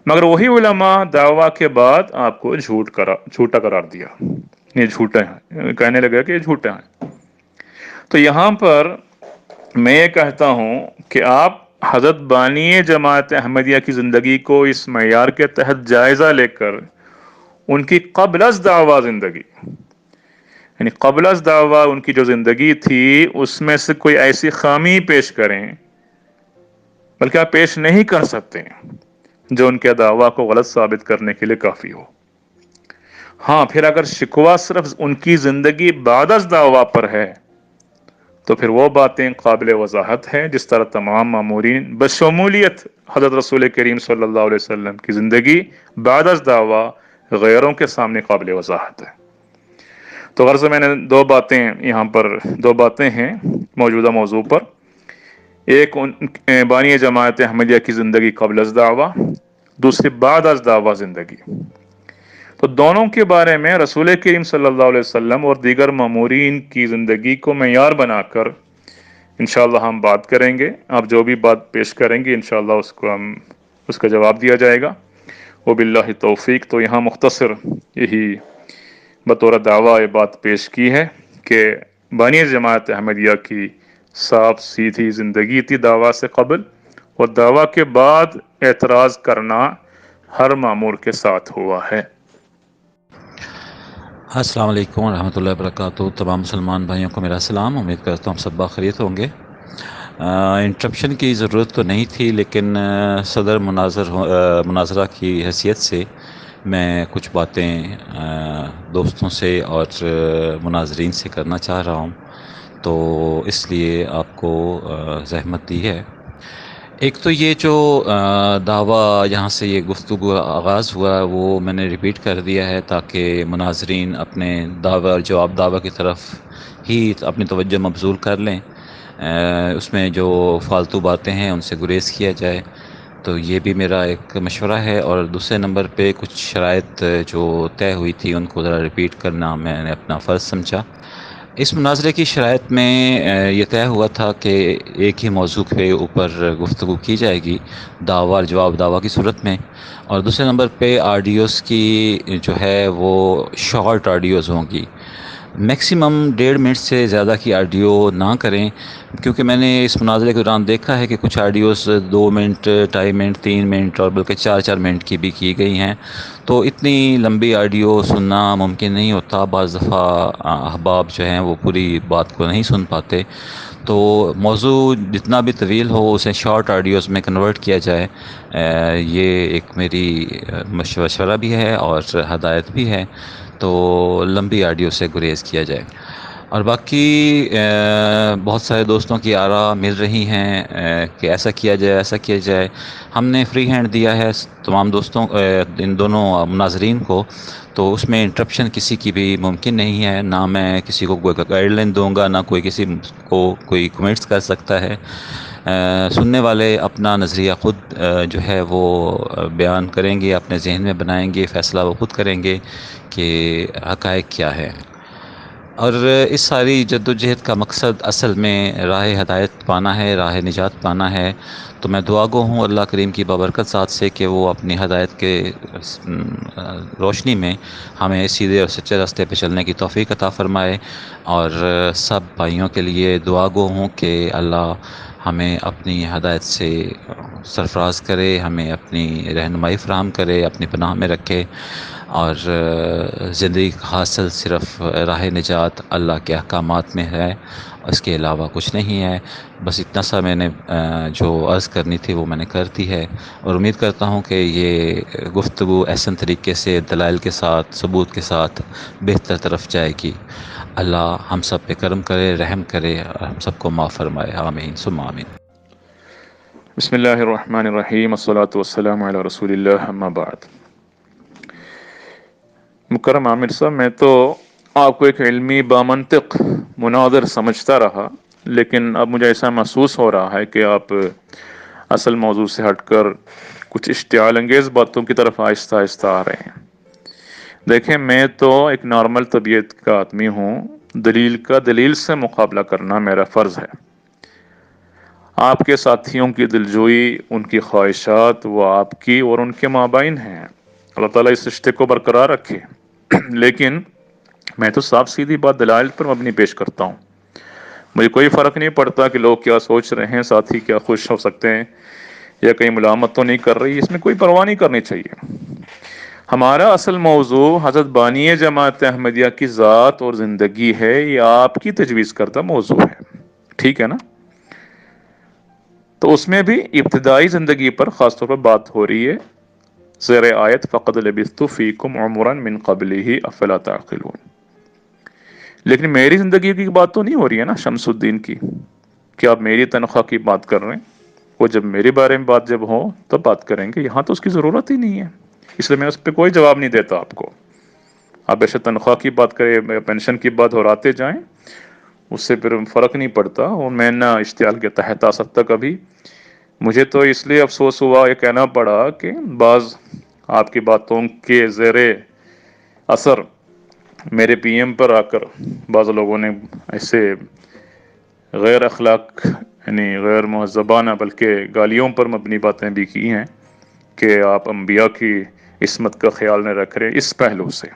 مگر وہی علماء دعویٰ کے بعد آپ کو جھوٹا قرار دیا، یہ جھوٹے ہیں، کہنے لگا کہ یہ جھوٹے ہیں۔ تو یہاں پر میں یہ کہتا ہوں کہ آپ حضرت بانی جماعت احمدیہ کی زندگی کو اس معیار کے تحت جائزہ لے کر ان کی قبل از دعویٰ زندگی، یعنی قبل از دعویٰ ان کی جو زندگی تھی اس میں سے کوئی ایسی خامی پیش کریں، بلکہ آپ پیش نہیں کر سکتے جو ان کے دعویٰ کو غلط ثابت کرنے کے لیے کافی ہو۔ ہاں پھر اگر شکوہ صرف ان کی زندگی بعد از دعویٰ پر ہے تو پھر وہ باتیں قابل وضاحت ہیں، جس طرح تمام مامورین بشمولیت حضرت رسول کریم صلی اللہ علیہ وسلم کی زندگی بعد از دعویٰ غیروں کے سامنے قابل وضاحت ہے۔ تو غرض میں نے دو باتیں ہیں موجودہ موضوع پر، ایک بانی جماعت احمدیہ کی زندگی قبل از دعویٰ، دوسری بعد از دعویٰ زندگی۔ تو دونوں کے بارے میں رسول کریم صلی اللہ علیہ وسلم اور دیگر مامورین کی زندگی کو معیار بنا کر انشاءاللہ ہم بات کریں گے۔ آپ جو بھی بات پیش کریں گے انشاءاللہ اس کا جواب دیا جائے گا۔ وباللہ توفیق۔ تو یہاں مختصر یہی بطور دعویٰ یہ بات پیش کی ہے کہ بانی جماعت احمدیہ کی صاف سیدھی زندگی تھی دعویٰ سے قبل، اور دعویٰ کے بعد اعتراض کرنا ہر مامور کے ساتھ ہوا ہے۔ السلام علیکم ورحمۃ اللہ وبرکاتہ۔ تمام مسلمان بھائیوں کو میرا سلام، امید کرتا ہوں سب خیریت ہوں گے۔ انٹرپشن کی ضرورت تو نہیں تھی، لیکن صدر مناظرہ کی حیثیت سے میں کچھ باتیں دوستوں سے اور مناظرین سے کرنا چاہ رہا ہوں، تو اس لیے آپ کو زحمت دی ہے۔ ایک تو یہ جو دعویٰ یہاں سے یہ گفتگو آغاز ہوا وہ میں نے ریپیٹ کر دیا ہے تاکہ مناظرین اپنے دعویٰ اور جواب دعویٰ کی طرف ہی اپنی توجہ مبذول کر لیں، اس میں جو فالتو باتیں ہیں ان سے گریز کیا جائے۔ تو یہ بھی میرا ایک مشورہ ہے۔ اور دوسرے نمبر پہ کچھ شرائط جو طے ہوئی تھی ان کو ذرا ریپیٹ کرنا میں نے اپنا فرض سمجھا۔ اس مناظرے کی شرائط میں یہ طے ہوا تھا کہ ایک ہی موضوع کے اوپر گفتگو کی جائے گی، دعویٰ اور جواب دعویٰ کی صورت میں، اور دوسرے نمبر پہ آڈیوز کی جو ہے وہ شارٹ آڈیوز ہوں گی، میکسیمم 1.5 منٹ سے زیادہ کی آڈیو نہ کریں، کیونکہ میں نے اس مناظرے کے دوران دیکھا ہے کہ کچھ آڈیوز 2 منٹ، 2.5 منٹ، 3 منٹ اور بلکہ 4 منٹ کی بھی کی گئی ہیں، تو اتنی لمبی آڈیو سننا ممکن نہیں ہوتا۔ بعض دفعہ احباب جو ہیں وہ پوری بات کو نہیں سن پاتے، تو موضوع جتنا بھی طویل ہو اسے شارٹ آڈیوز میں کنورٹ کیا جائے، یہ ایک میری مشورہ بھی ہے اور ہدایت بھی ہے، تو لمبی آڈیو سے گریز کیا جائے۔ اور باقی بہت سارے دوستوں کی آراء مل رہی ہیں کہ ایسا کیا جائے، ایسا کیا جائے۔ ہم نے فری ہینڈ دیا ہے تمام دوستوں، ان دونوں مناظرین کو، تو اس میں انٹرپشن کسی کی بھی ممکن نہیں ہے، نہ میں کسی کو کوئی گائیڈ لائن دوں گا، نہ کوئی کسی کو کوئی کمنٹس کر سکتا ہے۔ سننے والے اپنا نظریہ خود جو ہے وہ بیان کریں گے، اپنے ذہن میں بنائیں گے، فیصلہ وہ خود کریں گے کہ حقائق کیا ہے۔ اور اس ساری جد و جہد کا مقصد اصل میں راہ ہدایت پانا ہے، راہ نجات پانا ہے۔ تو میں دعا گو ہوں اللہ کریم کی بابرکت ذات سے کہ وہ اپنی ہدایت کے روشنی میں ہمیں سیدھے اور سچے راستے پہ چلنے کی توفیق عطا فرمائے، اور سب بھائیوں کے لیے دعا گو ہوں کہ اللہ ہمیں اپنی ہدایت سے سرفراز کرے، ہمیں اپنی رہنمائی فراہم کرے، اپنی پناہ میں رکھے، اور زندگی کا حاصل صرف راہ نجات اللہ کے احکامات میں ہے، اس کے علاوہ کچھ نہیں ہے۔ بس اتنا سا میں نے جو عرض کرنی تھی وہ میں نے کر دی ہے، اور امید کرتا ہوں کہ یہ گفتگو احسن طریقے سے دلائل کے ساتھ، ثبوت کے ساتھ بہتر طرف جائے گی۔ اللہ ہم سب پہ کرم کرے، رحم کرے، اور ہم سب کو معاف فرمائے، آمین ثم آمین۔ بسم اللہ الرحمن الرحیم، والصلاة والسلام علی رسول اللہ، اما بعد۔ مکرم عامر صاحب، میں تو آپ کو ایک علمی بامنطق مناظر سمجھتا رہا، لیکن اب مجھے ایسا محسوس ہو رہا ہے کہ آپ اصل موضوع سے ہٹ کر کچھ اشتعال انگیز باتوں کی طرف آہستہ آہستہ آ رہے ہیں۔ دیکھیں، میں تو ایک نارمل طبیعت کا آدمی ہوں، دلیل کا دلیل سے مقابلہ کرنا میرا فرض ہے۔ آپ کے ساتھیوں کی دلجوئی، ان کی خواہشات وہ آپ کی اور ان کے مابین ہیں۔ اللہ تعالیٰ اس رشتے کو برقرار رکھے۔ لیکن میں تو صاف سیدھی بات دلائل پر مبنی پیش کرتا ہوں۔ مجھے کوئی فرق نہیں پڑتا کہ لوگ کیا سوچ رہے ہیں، ساتھی کیا خوش ہو سکتے ہیں یا کہیں ملامت تو نہیں کر رہی، اس میں کوئی پرواہ نہیں کرنی چاہیے۔ ہمارا اصل موضوع حضرت بانی جماعت احمدیہ کی ذات اور زندگی ہے، یہ آپ کی تجویز کردہ موضوع ہے، ٹھیک ہے نا؟ تو اس میں بھی ابتدائی زندگی پر خاص طور پر بات ہو رہی ہے، زیر آیت فقد لبثت فیکم عمرا من قبلہ افلا تعقلون۔ لیکن میری زندگی کی بات تو نہیں ہو رہی ہے نا شمس الدین کی، کہ آپ میری تنخواہ کی بات کر رہے ہیں۔ وہ جب میرے بارے میں بات جب ہو تب بات کریں گے، یہاں تو اس کی ضرورت ہی نہیں ہے، اس لیے میں اس پہ کوئی جواب نہیں دیتا آپ کو۔ آپ ایسے تنخواہ کی بات کریں، پینشن کی بات دہراتے جائیں، اس سے پھر فرق نہیں پڑتا، اور میں نہ اشتعال کے تحت آ سکتا کبھی۔ مجھے تو اس لیے افسوس ہوا، یہ کہنا پڑا کہ بعض آپ کی باتوں کے زیر اثر میرے پی ایم پر آ کر بعض لوگوں نے ایسے غیر اخلاق یعنی غیر مہذبانہ بلکہ گالیوں پر مبنی باتیں بھی کی ہیں کہ آپ انبیاء کی عصمت کا خیال نہیں رکھ رہے اس پہلو سے۔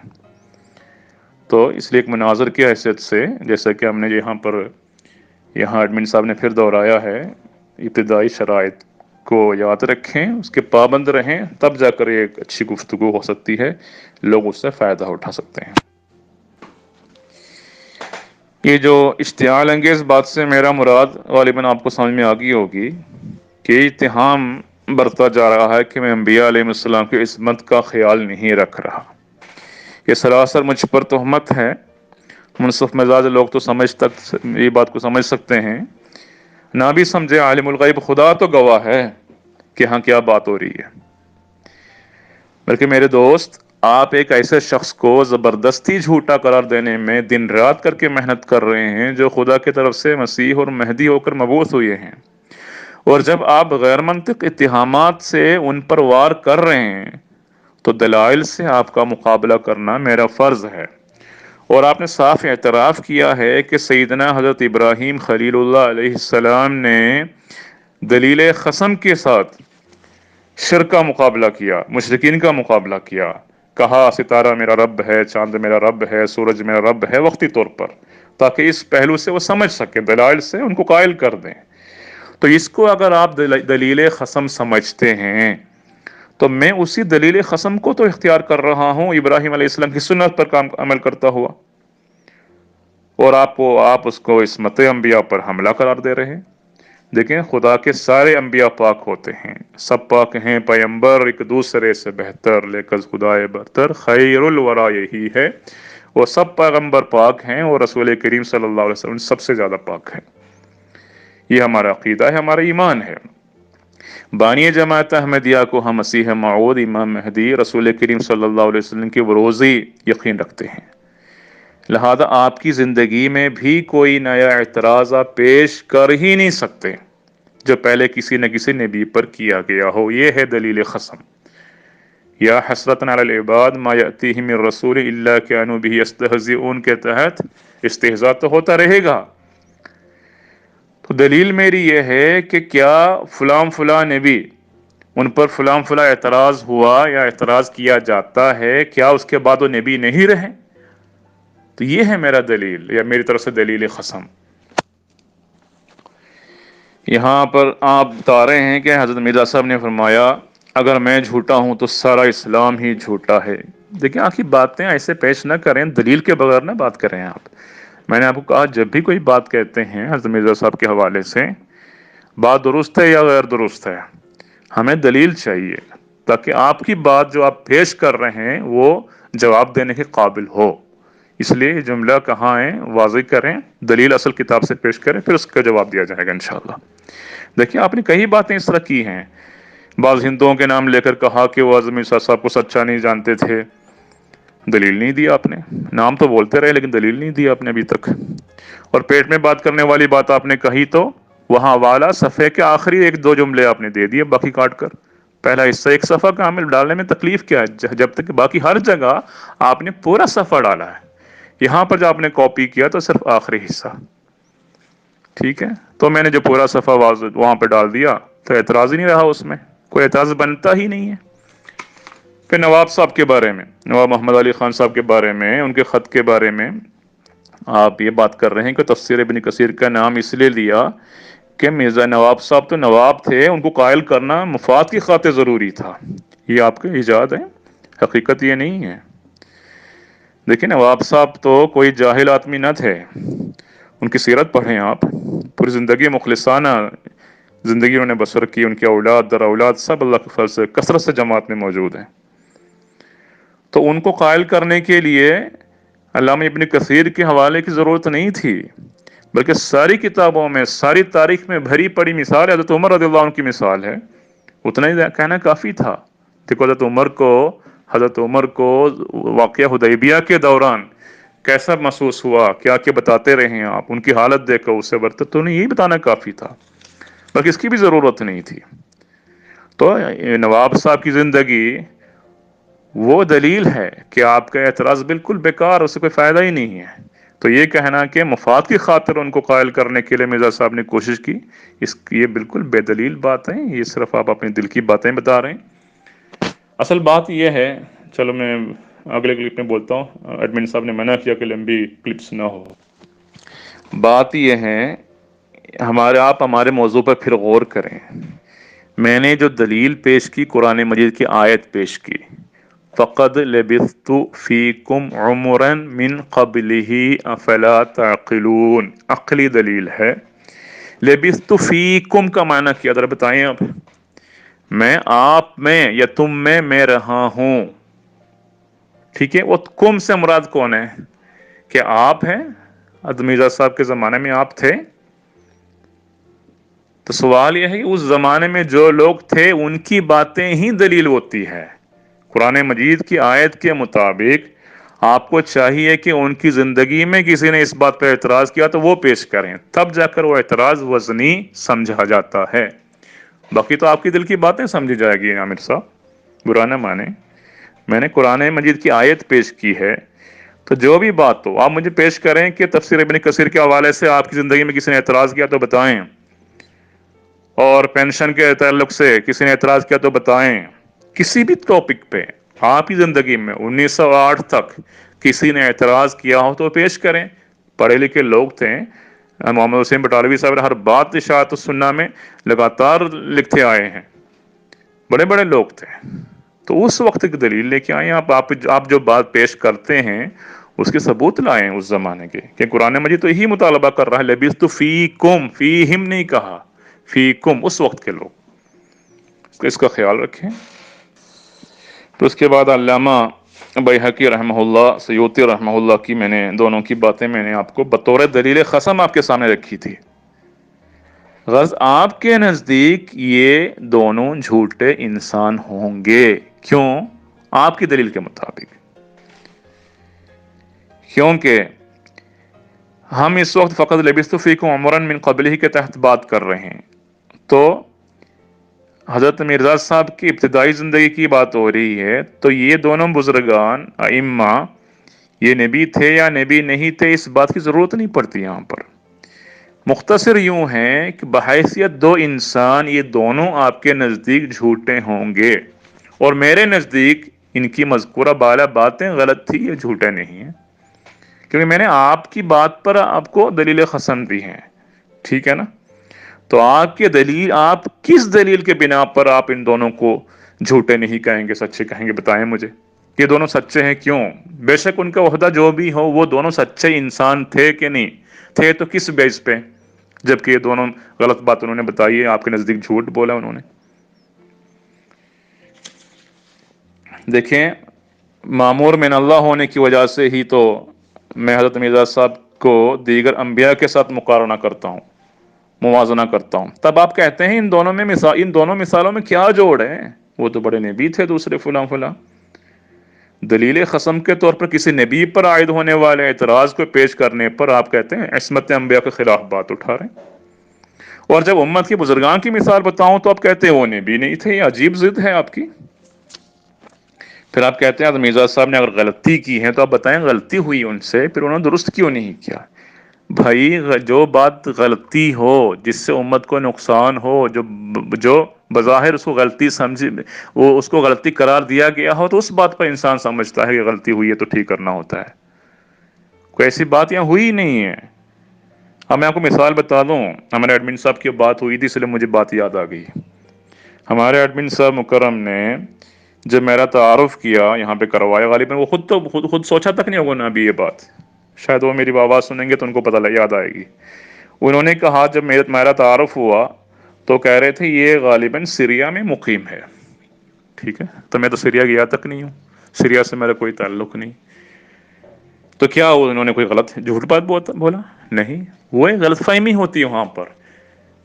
تو اس لیے ایک مناظر کی حیثیت سے، جیسا کہ ہم نے یہاں ایڈمن صاحب نے پھر دہرایا ہے، ابتدائی شرائط کو یاد رکھیں، اس کے پابند رہیں، تب جا کر ایک اچھی گفتگو ہو سکتی ہے، لوگ اس سے فائدہ اٹھا سکتے ہیں۔ یہ جو اشتعال انگیز بات سے میرا مراد غالباً آپ کو سمجھ میں آ گئی ہوگی کہ اتہام برتا جا رہا ہے کہ میں انبیاء علیہ السلام کی عصمت کا خیال نہیں رکھ رہا۔ یہ سراسر مجھ پر تہمت ہے۔ منصف مزاج لوگ تو یہ بات کو سمجھ سکتے ہیں، نہ بھی سمجھے عالم الغیب خدا تو گواہ ہے کہ ہاں کیا بات ہو رہی ہے۔ بلکہ میرے دوست، آپ ایک ایسے شخص کو زبردستی جھوٹا قرار دینے میں دن رات کر کے محنت کر رہے ہیں جو خدا کی طرف سے مسیح اور مہدی ہو کر مبعوث ہوئے ہیں، اور جب آپ غیر منطق اتہامات سے ان پر وار کر رہے ہیں تو دلائل سے آپ کا مقابلہ کرنا میرا فرض ہے۔ اور آپ نے صاف اعتراف کیا ہے کہ سیدنا حضرت ابراہیم خلیل اللہ علیہ السلام نے دلیل قسم کے ساتھ شرک کا مقابلہ کیا، مشرکین کا مقابلہ کیا، کہا ستارہ میرا رب ہے، چاند میرا رب ہے، سورج میرا رب ہے، وقتی طور پر، تاکہ اس پہلو سے وہ سمجھ سکیں، دلائل سے ان کو قائل کر دیں۔ تو اس کو اگر آپ دلیل قسم سمجھتے ہیں تو میں اسی دلیل قسم کو تو اختیار کر رہا ہوں، ابراہیم علیہ السلام کی سنت پر عمل کرتا ہوا، اور آپ اس کو عصمت انبیاء پر حملہ قرار دے رہے ہیں۔ دیکھیں، خدا کے سارے انبیاء پاک ہوتے ہیں، سب پاک ہیں، پیغمبر ایک دوسرے سے بہتر، لیکن خدائے برتر خیر الورا یہی ہے، وہ سب پیغمبر پاک ہیں اور رسول کریم صلی اللہ علیہ وسلم سب سے زیادہ پاک ہیں۔ یہ ہمارا عقیدہ ہے، ہمارا ایمان ہے۔ بانی جماعت احمدیہ کو ہم مسیح موعود، امام مہدی، رسول کریم صلی اللہ علیہ وسلم کی بروزی یقین رکھتے ہیں، لہذا آپ کی زندگی میں بھی کوئی نیا اعتراض آپ پیش کر ہی نہیں سکتے جو پہلے کسی نہ کسی نبی پر کیا گیا ہو۔ یہ ہے دلیل قسم۔ یا حسرتن علی العباد ما یأتیہم من رسول الا کانوا بہ یستہزئون کے تحت استہزاء تو ہوتا رہے گا۔ تو دلیل میری یہ ہے کہ کیا فلاں نبی، ان پر فلاں اعتراض ہوا یا اعتراض کیا جاتا ہے، کیا اس کے بعد وہ نبی نہیں رہے؟ تو یہ ہے میرا دلیل، یا میری طرف سے دلیل قسم۔ یہاں پر آپ بتا رہے ہیں کہ حضرت مرزا صاحب نے فرمایا اگر میں جھوٹا ہوں تو سارا اسلام ہی جھوٹا ہے۔ دیکھیں، آخری باتیں ایسے پیش نہ کریں، دلیل کے بغیر نہ بات کریں آپ۔ میں نے آپ کو کہا جب بھی کوئی بات کہتے ہیں حضرت مرزا صاحب کے حوالے سے، بات درست ہے یا غیر درست ہے، ہمیں دلیل چاہیے تاکہ آپ کی بات جو آپ پیش کر رہے ہیں وہ جواب دینے کے قابل ہو۔ اس لیے یہ جملہ کہاں ہے واضح کریں، دلیل اصل کتاب سے پیش کریں، پھر اس کا جواب دیا جائے گا انشاءاللہ۔ دیکھیں، آپ نے کئی باتیں اس طرح کی ہیں، بعض ہندوؤں کے نام لے کر کہا کہ وہ اعظم مرزا صاحب کو سچا نہیں جانتے تھے، دلیل نہیں دی آپ نے، نام تو بولتے رہے لیکن دلیل نہیں دی آپ نے ابھی تک۔ اور پیٹ میں بات کرنے والی بات آپ نے کہی تو وہاں حوالہ صفحے کے آخری 1-2 جملے آپ نے دے دیے، باقی کاٹ کر پہلا حصہ ایک صفحہ کامل ڈالنے میں تکلیف کیا ہے، جب تک کہ باقی ہر جگہ آپ نے پورا صفحہ ڈالا ہے۔ یہاں پر جو آپ نے کاپی کیا تو صرف آخری حصہ۔ ٹھیک ہے، تو میں نے جو پورا صفحہ وہاں پہ ڈال دیا تو اعتراض ہی نہیں رہا، اس میں کوئی اعتراض بنتا ہی نہیں ہے۔ پھر نواب صاحب کے بارے میں، نواب محمد علی خان صاحب کے بارے میں، ان کے خط کے بارے میں آپ یہ بات کر رہے ہیں کہ تفسیر ابن کثیر کا نام اس لیے لیا کہ مرزا نواب صاحب تو نواب تھے، ان کو قائل کرنا مفاد کی خاطر ضروری تھا۔ یہ آپ کا ایجاد ہے، حقیقت یہ نہیں ہے۔ دیکھیں نواب صاحب تو کوئی جاہل آدمی نہ تھے، ان کی سیرت پڑھیں آپ، پوری زندگی مخلصانہ زندگی انہوں نے بسر کی، ان کے اولاد در اولاد سب اللہ کے فضل سے کثرت سے جماعت میں موجود ہیں۔ تو ان کو قائل کرنے کے لیے علامہ ابن کثیر کے حوالے کی ضرورت نہیں تھی، بلکہ ساری کتابوں میں، ساری تاریخ میں بھری پڑی مثال حضرت عمر رضی اللہ عنہ کی مثال ہے، اتنا ہی کہنا کافی تھا۔ دیکھو حضرت عمر کو واقعہ حدیبیہ کے دوران کیسا محسوس ہوا، کیا کیا بتاتے رہے ہیں آپ، ان کی حالت دیکھو، اس سے برتر تو نہیں، یہی بتانا کافی تھا، بلکہ اس کی بھی ضرورت نہیں تھی۔ تو نواب صاحب کی زندگی وہ دلیل ہے کہ آپ کا اعتراض بالکل بیکار، اس سے کوئی فائدہ ہی نہیں ہے۔ تو یہ کہنا کہ مفاد کی خاطر ان کو قائل کرنے کے لیے مرزا صاحب نے کوشش کی، یہ بالکل بے دلیل بات ہے، یہ صرف آپ اپنے دل کی باتیں بتا رہے ہیں۔ اصل بات یہ ہے، چلو میں اگلے کلپ میں بولتا ہوں، ایڈمن صاحب نے منع کیا کہ لمبی کلپس نہ ہو۔ بات یہ ہے، آپ ہمارے موضوع پر پھر غور کریں۔ میں نے جو دلیل پیش کی، قرآن مجید کی آیت پیش کی، فَقَدْ لَبِثْتُ فِيكُمْ عُمُرًا مِّن قَبْلِهِ أَفَلَا تَعْقِلُونَ، عقلی دلیل ہے۔ لَبِثْتُ فِيكُمْ کا معنی کیا، ذرا بتائیں آپ؟ میں آپ میں یا تم میں رہا ہوں، ٹھیک ہے؟ وہ کم سے مراد کون ہے؟ کہ آپ ہیں؟ مرزا صاحب کے زمانے میں آپ تھے؟ تو سوال یہ ہے کہ اس زمانے میں جو لوگ تھے ان کی باتیں ہی دلیل ہوتی ہے۔ قرآن مجید کی آیت کے مطابق آپ کو چاہیے کہ ان کی زندگی میں کسی نے اس بات پر اعتراض کیا تو وہ پیش کریں، تب جا کر وہ اعتراض وزنی سمجھا جاتا ہے۔ باقی تو آپ کی دل کی باتیں سمجھی جائے گی عامر صاحب، برا نہ مانیں۔ میں نے قرآن مجید کی آیت پیش کی ہے، تو جو بھی بات ہو آپ مجھے پیش کریں کہ تفسیر ابن کثیر کے حوالے سے آپ کی زندگی میں کسی نے اعتراض کیا تو بتائیں، اور پینشن کے تعلق سے کسی نے اعتراض کیا تو بتائیں۔ کسی بھی ٹاپک پہ آپ کی زندگی میں 1908 تک کسی نے اعتراض کیا ہو تو پیش کریں۔ پڑھے لکھے لوگ تھے، محمد حسین بٹالوی صاحب ہر بات اشاعت السنہ میں لگاتار لکھتے آئے ہیں، بڑے بڑے لوگ تھے۔ تو اس وقت کی دلیل لے کے آئیں آپ جو بات پیش کرتے ہیں اس کے ثبوت لائیں اس زمانے کے، کہ قرآن مجید تو یہی مطالبہ کر رہا ہے، لبثت فیکم، فیہم نہیں کہا، فیکم، اس وقت کے لوگ، اس کا خیال رکھیں۔ تو اس کے بعد علامہ بیہقی رحمہ اللہ، سیوطی رحمہ اللہ کی میں نے دونوں کی باتیں میں نے آپ کو بطور دلیل قسم آپ کے سامنے رکھی تھی۔ غرض آپ کے نزدیک یہ دونوں جھوٹے انسان ہوں گے، کیوں؟ آپ کی دلیل کے مطابق، کیونکہ ہم اس وقت فقط لبثت فیکم عمرا من قبلہ کے تحت بات کر رہے ہیں، تو حضرت مرزا صاحب کی ابتدائی زندگی کی بات ہو رہی ہے، تو یہ دونوں بزرگان ائمہ یہ نبی تھے یا نبی نہیں تھے اس بات کی ضرورت نہیں پڑتی یہاں پر۔ مختصر یوں ہیں کہ بحیثیت دو انسان یہ دونوں آپ کے نزدیک جھوٹے ہوں گے، اور میرے نزدیک ان کی مذکورہ بالا باتیں غلط تھی، یہ جھوٹے نہیں ہیں، کیونکہ میں نے آپ کی بات پر آپ کو دلیل قسم دی ہیں، ٹھیک ہے نا؟ تو آپ کی دلیل، آپ کس دلیل کے بنا پر آپ ان دونوں کو جھوٹے نہیں کہیں گے، سچے کہیں گے؟ بتائیں مجھے، یہ دونوں سچے ہیں کیوں؟ بے شک ان کا عہدہ جو بھی ہو، وہ دونوں سچے انسان تھے کہ نہیں تھے، تو کس بیس پہ؟ جبکہ یہ دونوں غلط بات انہوں نے بتائی ہے، آپ کے نزدیک جھوٹ بولا انہوں نے۔ دیکھیں، معمور من اللہ ہونے کی وجہ سے ہی تو میں حضرت مرزا صاحب کو دیگر انبیاء کے ساتھ مقارنہ کرتا ہوں، موازنہ کرتا ہوں۔ تب آپ کہتے ہیں ان دونوں مثالوں میں کیا جوڑ ہے؟ وہ تو بڑے نبی تھے، دوسرے فلاں فلاں۔ دلیل قسم کے طور پر کسی نبی پر عائد ہونے والے اعتراض کو پیش کرنے پر آپ کہتے ہیں عصمت انبیاء کے خلاف بات اٹھا رہے ہیں، اور جب امت کے بزرگان کی مثال بتاؤں تو آپ کہتے ہیں وہ نبی نہیں تھے۔ یہ عجیب ضد ہے آپ کی۔ پھر آپ کہتے ہیں مرزا صاحب نے اگر غلطی کی ہے تو آپ بتائیں غلطی ہوئی ان سے، پھر انہوں نے درست کیوں نہیں کیا؟ بھائی جو بات غلطی ہو، جس سے امت کو نقصان ہو، جو بظاہر اس کو غلطی سمجھی، وہ اس کو غلطی قرار دیا گیا ہو، تو اس بات پر انسان سمجھتا ہے کہ غلطی ہوئی ہے تو ٹھیک کرنا ہوتا ہے۔ کوئی ایسی بات یہاں ہوئی نہیں ہے۔ اب میں آپ کو مثال بتا دوں، ہمارے ایڈمن صاحب کی بات ہوئی تھی، اس لیے مجھے بات یاد آ گئی۔ ہمارے ایڈمن صاحب مکرم نے جب میرا تعارف کیا، یہاں پہ کروایا، غالباً وہ خود سوچا تک نہیں ہوگا نا ابھی یہ بات، شاید وہ میری آواز سنیں گے تو ان کو پتہ یاد آئے گی۔ انہوں نے کہا جب میرا تعارف ہوا تو کہہ رہے تھے یہ غالباً سیریا میں مقیم ہے۔ ٹھیک ہے، تو میں تو سیریا گیا تک نہیں ہوں، سیریا سے میرا کوئی تعلق نہیں۔ تو کیا انہوں نے کوئی غلط جھوٹ بات بولا؟ نہیں، وہ ایک غلط فہمی ہوتی ہے وہاں پر،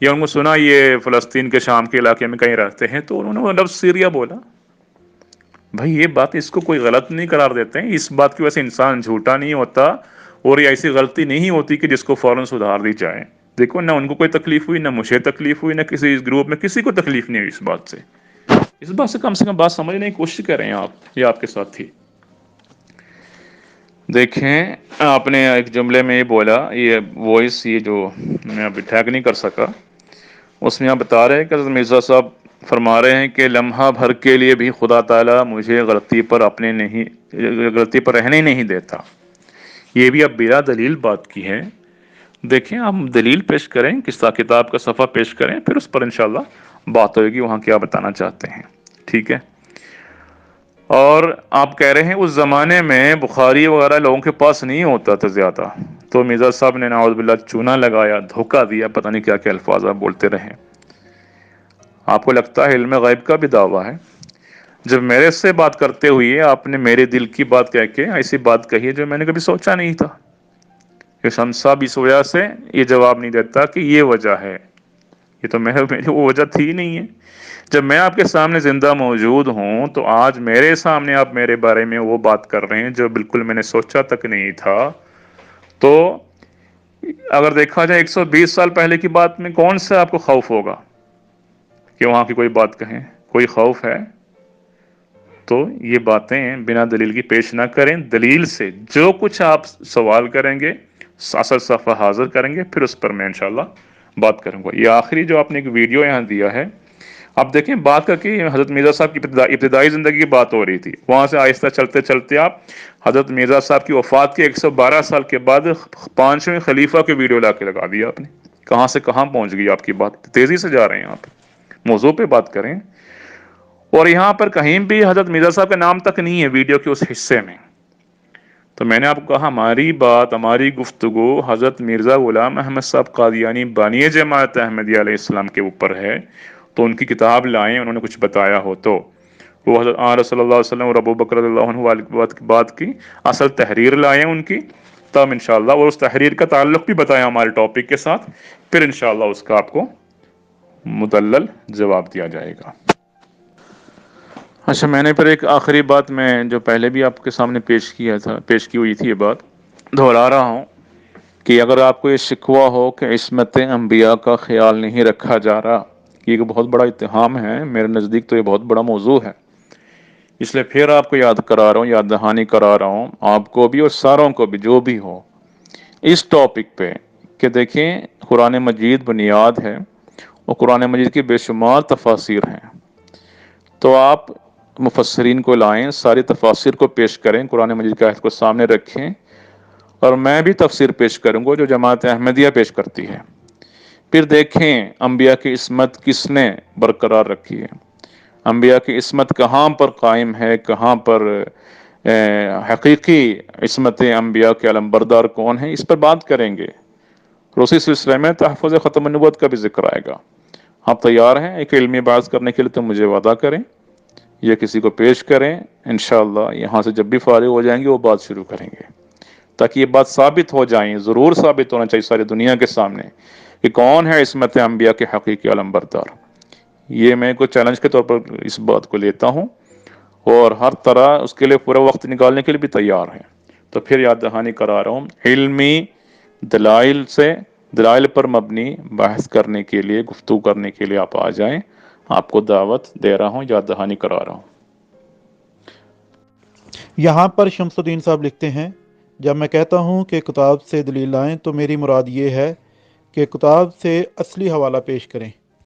یا ان کو سنا یہ فلسطین کے شام کے علاقے میں کہیں رہتے ہیں تو انہوں نے وہ لفظ سیریا بولا۔ بھائی یہ بات اس کو کوئی غلط نہیں قرار دیتے ہیں، اس بات کی وجہ سے انسان جھوٹا نہیں ہوتا، اور یہ ایسی غلطی نہیں ہوتی کہ جس کو فوراً سدھار دی جائے۔ دیکھو، نہ ان کو کوئی تکلیف ہوئی، نہ مجھے تکلیف ہوئی، نہ کسی اس گروپ میں کسی کو تکلیف نہیں ہوئی اس بات سے۔ اس بات سے کم بات سمجھنے کی کوشش کریں آپ، یہ آپ کے ساتھ تھی۔ دیکھیں، آپ نے ایک جملے میں یہ بولا، یہ وائس یہ جو میں ابھی ٹیگ نہیں کر سکا، اس میں آپ بتا رہے ہیں کہ حضرت مرزا صاحب فرما رہے ہیں کہ لمحہ بھر کے لیے بھی خدا تعالیٰ مجھے غلطی پر رہنے نہیں دیتا۔ یہ بھی اب بلا دلیل بات کی ہے۔ دیکھیں، ہم دلیل پیش کریں، کتاب کا صفحہ پیش کریں، پھر اس پر انشاءاللہ بات ہوئے گی وہاں کیا بتانا چاہتے ہیں۔ ٹھیک ہے، اور آپ کہہ رہے ہیں اس زمانے میں بخاری وغیرہ لوگوں کے پاس نہیں ہوتا تھا زیادہ، تو مرزا صاحب نے نعوذ باللہ چونا لگایا، دھوکہ دیا، پتہ نہیں کیا کیا الفاظ آپ بولتے رہے۔ آپ کو لگتا ہے علم غیب کا بھی دعویٰ ہے؟ جب میرے سے بات کرتے ہوئے آپ نے میرے دل کی بات کہہ کے ایسی بات کہی ہے جو میں نے کبھی سوچا نہیں تھا، کہ شمس صاحب اس وجہ سے یہ جواب نہیں دیتا کہ یہ وجہ ہے، یہ تو میری وہ وجہ تھی نہیں ہے۔ جب میں آپ کے سامنے زندہ موجود ہوں تو آج میرے سامنے آپ میرے بارے میں وہ بات کر رہے ہیں جو بالکل میں نے سوچا تک نہیں تھا۔ تو اگر دیکھا جائے 120 سال پہلے کی بات میں کون سے آپ کو خوف ہوگا کہ وہاں کی کوئی بات کہیں؟ کوئی خوف ہے؟ تو یہ باتیں بنا دلیل کی پیش نہ کریں، دلیل سے جو کچھ آپ سوال کریں گے اصل صفحہ حاضر کریں گے، پھر اس پر میں انشاءاللہ بات کروں گا۔ یہ آخری جو آپ نے ایک ویڈیو یہاں دیا ہے، آپ دیکھیں بات کا کہ حضرت مرزا صاحب کی ابتدائی زندگی کی بات ہو رہی تھی، وہاں سے آہستہ چلتے چلتے آپ حضرت مرزا صاحب کی وفات کے 112 سال کے بعد 5ویں خلیفہ کے ویڈیو لا کے لگا دیا آپ نے۔ کہاں سے کہاں پہنچ گئی آپ کی بات، تیزی سے جا رہے ہیں آپ، موضوع پہ بات کریں۔ اور یہاں پر کہیں بھی حضرت مرزا صاحب کا نام تک نہیں ہے ویڈیو کے اس حصے میں۔ تو میں نے آپ کو کہا ہماری بات، ہماری گفتگو حضرت مرزا غلام احمد صاحب قادیانی بانی جماعت احمدیہ علیہ السلام کے اوپر ہے، تو ان کی کتاب لائیں، انہوں نے کچھ بتایا ہو تو وہ حضرت رسول صلی اللہ علیہ وسلم اور ابو بکر رضی اللہ عنہ والی بات کی اصل تحریر لائیں ان کی، تب انشاءاللہ، اور اس تحریر کا تعلق بھی بتایا ہمارے ٹاپک کے ساتھ، پھر انشاءاللہ اس کا آپ کو مدلل جواب دیا جائے گا۔ اچھا، میں نے پھر ایک آخری بات میں جو پہلے بھی آپ کے سامنے پیش کی ہوئی تھی، یہ بات دہرا رہا ہوں کہ اگر آپ کو یہ شکوہ ہو کہ عصمت انبیاء کا خیال نہیں رکھا جا رہا، یہ ایک بہت بڑا اتہام ہے میرے نزدیک، تو یہ بہت بڑا موضوع ہے، اس لیے پھر آپ کو یاد کرا رہا ہوں، یاد دہانی کرا رہا ہوں آپ کو بھی اور ساروں کو بھی جو بھی ہو اس ٹاپک پہ، کہ دیکھیں قرآن مجید بنیاد ہے اور قرآن مجید کی بے شمار تفاسیر ہیں، تو آپ مفسرین کو لائیں، ساری تفاسیر کو پیش کریں، قرآن مجید کی آیت کو سامنے رکھیں، اور میں بھی تفسیر پیش کروں گا جو جماعت احمدیہ پیش کرتی ہے، پھر دیکھیں انبیاء کی عصمت کس نے برقرار رکھی ہے، انبیاء کی عصمت کہاں پر قائم ہے، کہاں پر حقیقی عصمت انبیاء کے علمبردار کون ہیں، اس پر بات کریں گے۔ اور اسی سلسلے میں تحفظ ختم النبوت کا بھی ذکر آئے گا۔ آپ تیار ہیں ایک علمی بحث کرنے کے لیے؟ تو مجھے وعدہ کریں یا کسی کو پیش کریں، انشاءاللہ یہاں سے جب بھی فارغ ہو جائیں گے وہ بات شروع کریں گے، تاکہ یہ بات ثابت ہو جائیں، ضرور ثابت ہونا چاہیے ساری دنیا کے سامنے کہ کون ہے عصمت انبیاء کے حقیقی علمبردار۔ یہ میں کوئی چیلنج کے طور پر اس بات کو لیتا ہوں، اور ہر طرح اس کے لیے پورا وقت نکالنے کے لیے بھی تیار ہیں۔ تو پھر یاد دہانی کرا رہا ہوں، علمی دلائل پر مبنی بحث کرنے کے لیے، گفتگو کرنے کے لیے آپ آ جائیں، آپ کو دعوت دے رہا ہوں، یاد دہانی کرا رہا ہوں۔ یہاں پر شمس الدین صاحب لکھتے ہیں، جب میں کہتا ہوں کہ کتاب سے دلیل لائیں تو میری مراد یہ ہے کہ کتاب سے اصلی حوالہ پیش کریں۔